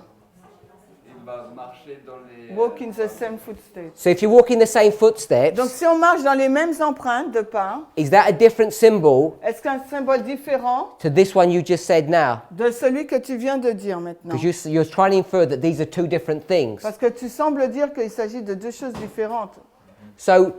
Speaker 6: Il va marcher dans les.
Speaker 2: Walk in the same footsteps.
Speaker 1: So if you walk in the same footsteps,
Speaker 2: Donc si on marche dans les mêmes empreintes de pas,
Speaker 1: is that a different symbol
Speaker 2: est-ce qu'un symbole différent
Speaker 1: to this one you just said now?
Speaker 2: de celui que tu viens de dire maintenant?
Speaker 1: Because you're trying to infer that these are two different things.
Speaker 2: Parce que tu sembles dire qu'il s'agit de deux choses différentes.
Speaker 1: So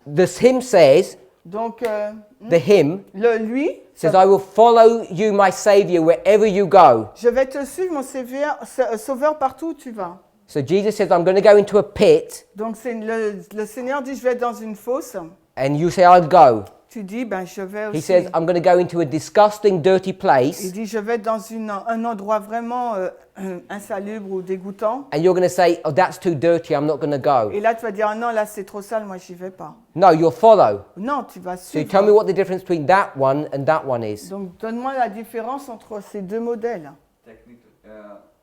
Speaker 1: this hymn says,
Speaker 2: Donc
Speaker 1: the hymn
Speaker 2: lui,
Speaker 1: says, I will follow you, my Saviour, wherever you go.
Speaker 2: je vais te suivre mon sauveur partout où tu vas.
Speaker 1: So Jesus says, I'm going to go into a pit,
Speaker 2: Donc le Seigneur dit je vais dans une fosse.
Speaker 1: and you say, I'll go.
Speaker 2: Tu dis ben je vais
Speaker 1: He
Speaker 2: aussi.
Speaker 1: says, I'm going to go into a disgusting, dirty
Speaker 2: Il
Speaker 1: place,
Speaker 2: dit je vais dans un endroit vraiment insalubre ou dégoûtant.
Speaker 1: and you're going to say, oh, that's too dirty, I'm not going to go.
Speaker 2: Et là tu vas dire ah non là c'est trop sale moi j'y vais pas.
Speaker 1: No, you'll follow.
Speaker 2: Non tu vas
Speaker 1: So you
Speaker 2: suivre.
Speaker 1: tell me what the difference between that one and that one is.
Speaker 2: Donc donne-moi la différence entre ces deux modèles.
Speaker 6: Technique,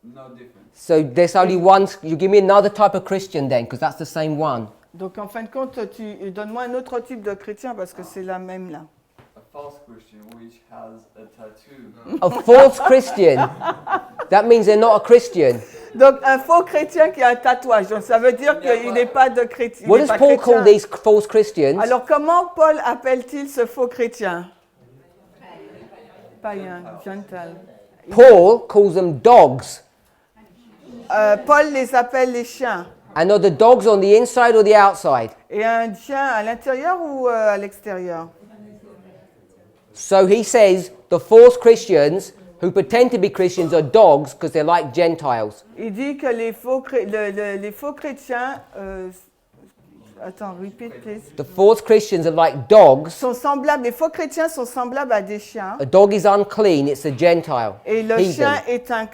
Speaker 6: no difference.
Speaker 1: So there's only one, you give me another type of Christian then, because that's the same one.
Speaker 2: Donc en fin de compte tu donne-moi un autre type de chrétien parce que c'est la même là.
Speaker 6: A false Christian which has a tattoo.
Speaker 1: A false Christian, that means they're not a Christian.
Speaker 2: Donc un faux chrétien qui a un tatouage. Donc ça veut dire qu'il n'est pas de chrétien.
Speaker 1: What does Paul call these false Christians?
Speaker 2: Alors comment Paul appelle-t-il ce faux chrétien? Païen, gentil.
Speaker 1: Paul calls them dogs.
Speaker 2: Paul les appelle les chiens.
Speaker 1: And are the dogs on the inside or the outside?
Speaker 2: Et un chien à l'intérieur ou à l'extérieur?
Speaker 1: So he says the false Christians who pretend to be Christians are dogs because they're like Gentiles.
Speaker 2: Il dit que les faux chrétiens, attends, repeat please,
Speaker 1: The false Christians are like dogs.
Speaker 2: sont semblables, les faux chrétiens sont semblables à des chiens.
Speaker 1: A dog is unclean, it's a Gentile.
Speaker 2: Et le
Speaker 1: Heathen.
Speaker 2: chien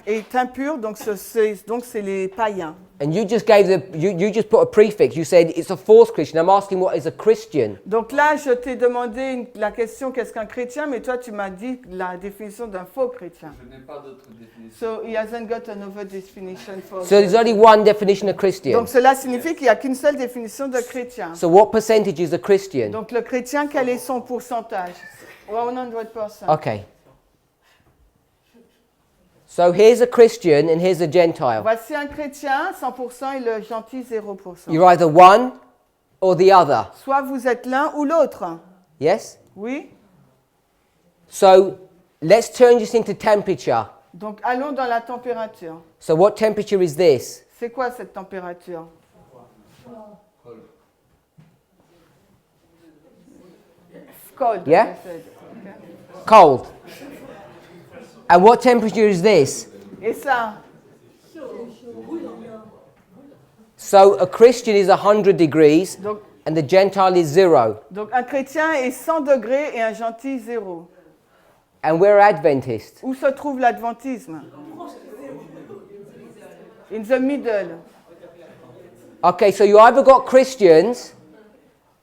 Speaker 2: est impur, donc c'est les païens.
Speaker 1: And you just gave you just put a prefix. You said it's a false Christian. I'm asking what is a Christian.
Speaker 2: Donc là, je t'ai demandé la question qu'est-ce qu'un chrétien, mais toi tu m'as dit la définition d'un faux chrétien.
Speaker 6: Je n'ai pas d'autre définition.
Speaker 2: So he hasn't got another definition for.
Speaker 1: So there's only one definition of Christian.
Speaker 2: Donc cela signifie qu'il n'y a qu'une seule définition de chrétien.
Speaker 1: So what percentage is a Christian?
Speaker 2: Donc le chrétien, quel est son pourcentage? 100%.
Speaker 1: Okay. So here's a Christian and here's a Gentile.
Speaker 2: Voici un chrétien, 100% et le gentil, 0%.
Speaker 1: You're either one or the other.
Speaker 2: Soit vous êtes l'un ou l'autre.
Speaker 1: Yes?
Speaker 2: Oui?
Speaker 1: So let's turn this into temperature.
Speaker 2: Donc allons dans la température.
Speaker 1: So what temperature is this?
Speaker 2: C'est quoi cette température? Cold.
Speaker 1: Yeah?
Speaker 2: I said. Okay.
Speaker 1: Cold. And what temperature is this?
Speaker 2: Et ça?
Speaker 1: So a Christian is 100 degrees
Speaker 2: Donc,
Speaker 1: and the Gentile is 0.
Speaker 2: donc un chrétien est 100 degrés et un gentil 0.
Speaker 1: And we're Adventists.
Speaker 2: Où se trouve l'adventisme? In the middle.
Speaker 1: Okay, so you either got Christians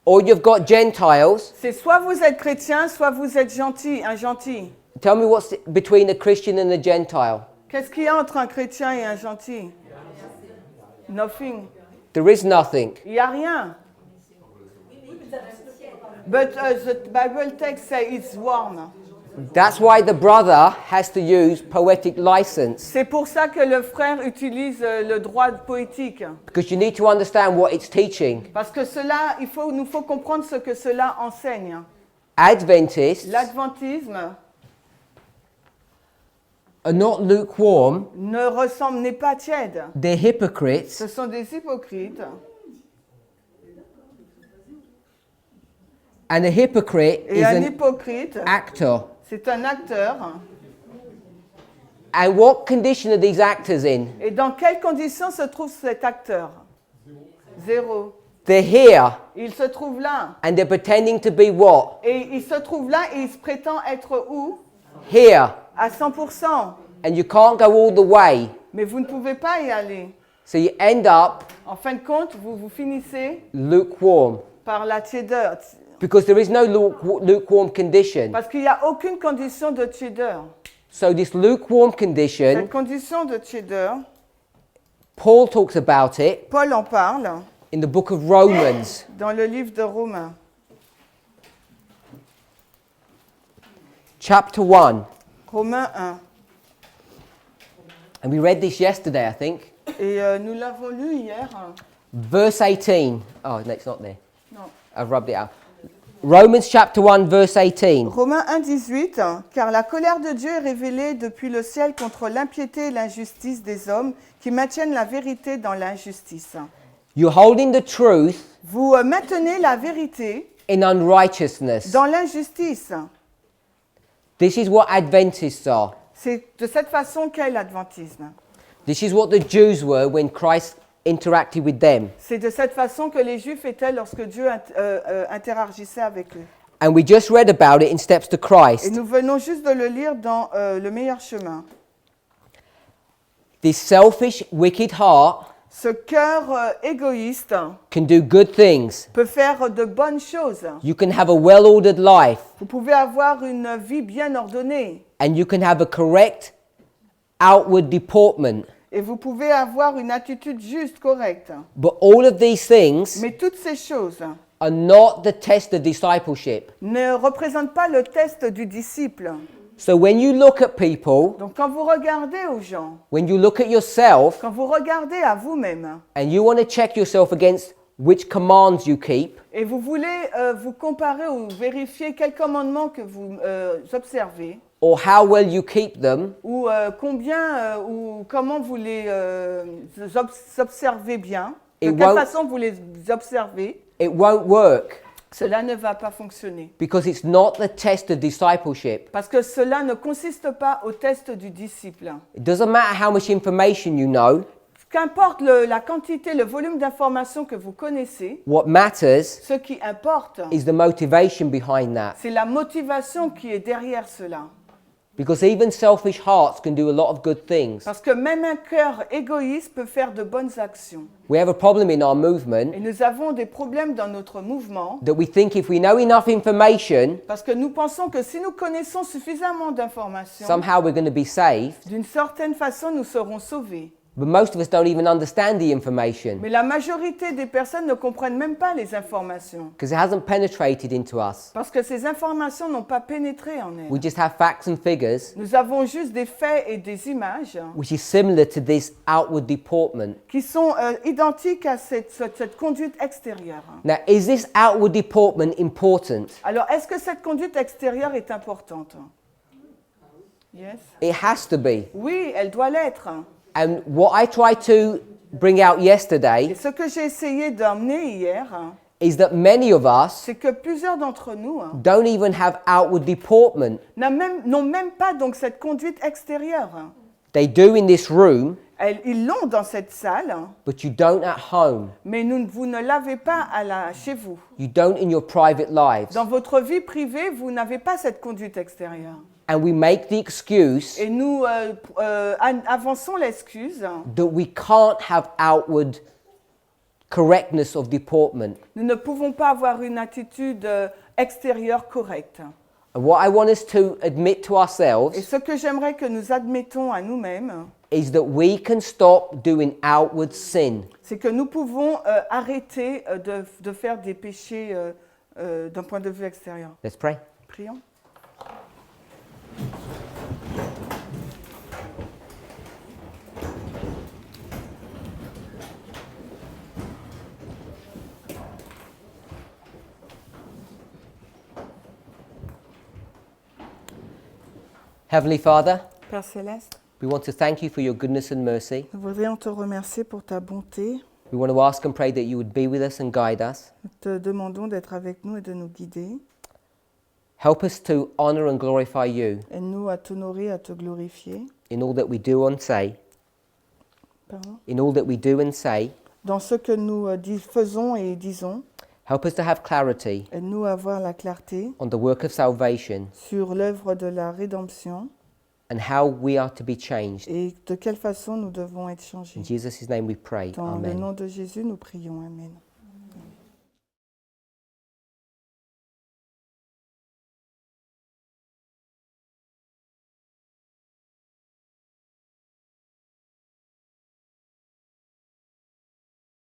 Speaker 1: or you've got Gentiles.
Speaker 2: C'est soit vous êtes chrétien, soit vous êtes gentil, un gentil.
Speaker 1: Tell me what's between a Christian and a Gentile.
Speaker 2: Qu'est-ce qu'il y a entre un chrétien et un gentil? Nothing.
Speaker 1: There is nothing.
Speaker 2: Il n'y a rien. But the Bible text says it's warm.
Speaker 1: That's why the brother has to use poetic license.
Speaker 2: C'est pour ça que le frère utilise le droit poétique.
Speaker 1: Because you need to understand what it's teaching.
Speaker 2: Parce que cela, nous faut comprendre ce que cela enseigne.
Speaker 1: Adventists
Speaker 2: L'adventisme
Speaker 1: are not lukewarm,
Speaker 2: n'est pas tiède.
Speaker 1: they're hypocrites.
Speaker 2: Ce sont des hypocrites.
Speaker 1: And a hypocrite
Speaker 2: Et
Speaker 1: is
Speaker 2: un
Speaker 1: an
Speaker 2: hypocrite,
Speaker 1: actor.
Speaker 2: c'est un acteur.
Speaker 1: And what condition are these actors in?
Speaker 2: Et dans quelles conditions se trouve cet acteur? Zéro.
Speaker 1: They're here
Speaker 2: Il se trouve là.
Speaker 1: and they're pretending to be what?
Speaker 2: Et il se trouve là et il se prétend être où?
Speaker 1: Here.
Speaker 2: À 100%.
Speaker 1: And you can't go all the way.
Speaker 2: Mais vous ne pouvez pas y aller.
Speaker 1: So you end up
Speaker 2: En fin de compte, vous finissez
Speaker 1: lukewarm.
Speaker 2: par la tiédeur.
Speaker 1: Because there is no lukewarm condition.
Speaker 2: Parce qu'il n'y a aucune condition de tiédeur.
Speaker 1: So this lukewarm condition,
Speaker 2: Cette condition de tiédeur,
Speaker 1: Paul talks about it
Speaker 2: Paul en parle
Speaker 1: in the book of Romans.
Speaker 2: dans le livre de Romains.
Speaker 1: Chapter 1.
Speaker 2: Romains 1.
Speaker 1: And we read this yesterday, I think.
Speaker 2: Et nous l'avons lu hier.
Speaker 1: Verse 18. Oh, no, it's not there.
Speaker 2: Non.
Speaker 1: I've rubbed it out. Romans chapter 1, verse 18.
Speaker 2: Romains 1, 18. Car la colère de Dieu est révélée depuis le ciel contre l'impiété et l'injustice des hommes qui maintiennent la vérité dans l'injustice.
Speaker 1: You're holding the truth
Speaker 2: Vous maintenez la vérité
Speaker 1: in unrighteousness.
Speaker 2: dans l'injustice.
Speaker 1: This is what Adventists are.
Speaker 2: C'est de cette façon qu'est l'adventisme.
Speaker 1: This is what the Jews were when Christ interacted with them.
Speaker 2: C'est de cette façon que les Juifs étaient lorsque Dieu interagissait avec eux.
Speaker 1: And we just read about it in Steps to
Speaker 2: Et
Speaker 1: Christ.
Speaker 2: nous venons juste de le lire dans Le meilleur chemin.
Speaker 1: This selfish, wicked heart
Speaker 2: Ce cœur égoïste
Speaker 1: can do good things.
Speaker 2: peut faire de bonnes choses.
Speaker 1: You can have a well-ordered life,
Speaker 2: Vous pouvez avoir une vie bien ordonnée
Speaker 1: and you can have a correct outward deportment.
Speaker 2: et vous pouvez avoir une attitude juste, correcte.
Speaker 1: But all of these things
Speaker 2: Mais toutes ces choses
Speaker 1: are not the test of discipleship.
Speaker 2: ne représentent pas le test du disciple.
Speaker 1: So when you look at people,
Speaker 2: Donc quand vous regardez aux gens,
Speaker 1: when you look at yourself,
Speaker 2: quand vous regardez à vous-même
Speaker 1: and you want to check yourself against which commands you keep,
Speaker 2: et vous voulez vous comparer ou vérifier quels commandements que vous observez,
Speaker 1: or how well you keep them,
Speaker 2: ou combien ou comment vous les observez bien, de
Speaker 1: It
Speaker 2: quelle
Speaker 1: won't-
Speaker 2: façon vous les observez,
Speaker 1: it won't work
Speaker 2: cela ne va pas fonctionner.
Speaker 1: because it's not the test of discipleship.
Speaker 2: Parce que cela ne consiste pas au test du disciple.
Speaker 1: It doesn't matter how much information you know.
Speaker 2: Qu'importe la quantité, le volume d'informations que vous connaissez,
Speaker 1: What matters
Speaker 2: ce qui importe,
Speaker 1: is the motivation behind that.
Speaker 2: c'est la motivation qui est derrière cela.
Speaker 1: Because even selfish hearts can do a lot of good things.
Speaker 2: Parce que même un cœur égoïste peut faire de bonnes actions.
Speaker 1: We have a problem in our movement
Speaker 2: Et nous avons des problèmes dans notre mouvement
Speaker 1: that we think if we know enough information,
Speaker 2: parce que nous pensons que si nous connaissons suffisamment d'informations,
Speaker 1: somehow we're going to be saved.
Speaker 2: d'une certaine façon, nous serons sauvés.
Speaker 1: But most of us don't even understand the information
Speaker 2: Mais la majorité des personnes ne comprennent même pas les informations
Speaker 1: because it hasn't penetrated into us.
Speaker 2: parce que ces informations n'ont pas pénétré en
Speaker 1: We
Speaker 2: elles.
Speaker 1: just have facts and figures,
Speaker 2: Nous avons juste des faits et des images
Speaker 1: which is similar to this outward deportment.
Speaker 2: qui sont identiques à cette conduite extérieure.
Speaker 1: Now, is this outward deportment important?
Speaker 2: Alors, est-ce que cette conduite extérieure est importante? Yes.
Speaker 1: It has to be.
Speaker 2: Oui, elle doit l'être.
Speaker 1: And what I tried to bring out
Speaker 2: Et
Speaker 1: yesterday
Speaker 2: ce que j'ai essayé d'emmener hier,
Speaker 1: is that many of us
Speaker 2: c'est que plusieurs d'entre nous
Speaker 1: don't even have outward deportment.
Speaker 2: n'ont même pas donc cette conduite extérieure.
Speaker 1: They do in this room,
Speaker 2: Ils l'ont dans cette salle,
Speaker 1: but you don't at home.
Speaker 2: mais vous ne l'avez pas chez vous.
Speaker 1: You don't in your private lives.
Speaker 2: Dans votre vie privée, vous n'avez pas cette conduite extérieure.
Speaker 1: And we make the excuse
Speaker 2: Et nous avançons l'excuse.
Speaker 1: that we can't have outward correctness of deportment.
Speaker 2: Nous ne pouvons pas avoir une attitude extérieure correcte.
Speaker 1: And what I want us to admit to
Speaker 2: Et
Speaker 1: ourselves
Speaker 2: ce que j'aimerais que nous admettons à nous-mêmes,
Speaker 1: is that we can stop doing outward sin.
Speaker 2: c'est que nous pouvons arrêter de faire des péchés d'un point de vue extérieur.
Speaker 1: Let's pray.
Speaker 2: Prions.
Speaker 1: Heavenly Father,
Speaker 2: Père Céleste,
Speaker 1: we want to thank you for your goodness and mercy.
Speaker 2: nous voudrions te remercier pour ta bonté.
Speaker 1: We want to ask and pray that you would be with us and guide us.
Speaker 2: Nous te demandons d'être avec nous et de nous guider.
Speaker 1: Help us to honor and glorify you
Speaker 2: Aide-nous à t'honorer, à te glorifier.
Speaker 1: in all that we do and say.
Speaker 2: Pardon.
Speaker 1: In all that we do and say.
Speaker 2: Dans ce que nous faisons et disons,
Speaker 1: Help us to have clarity
Speaker 2: aide-nous à avoir la clarté
Speaker 1: on the work of salvation
Speaker 2: sur l'œuvre de la rédemption
Speaker 1: and how we are to be changed.
Speaker 2: et de quelle façon nous devons être changés.
Speaker 1: In Jesus' name we pray.
Speaker 2: Dans le
Speaker 1: Amen.
Speaker 2: nom de Jésus, nous prions. Amen.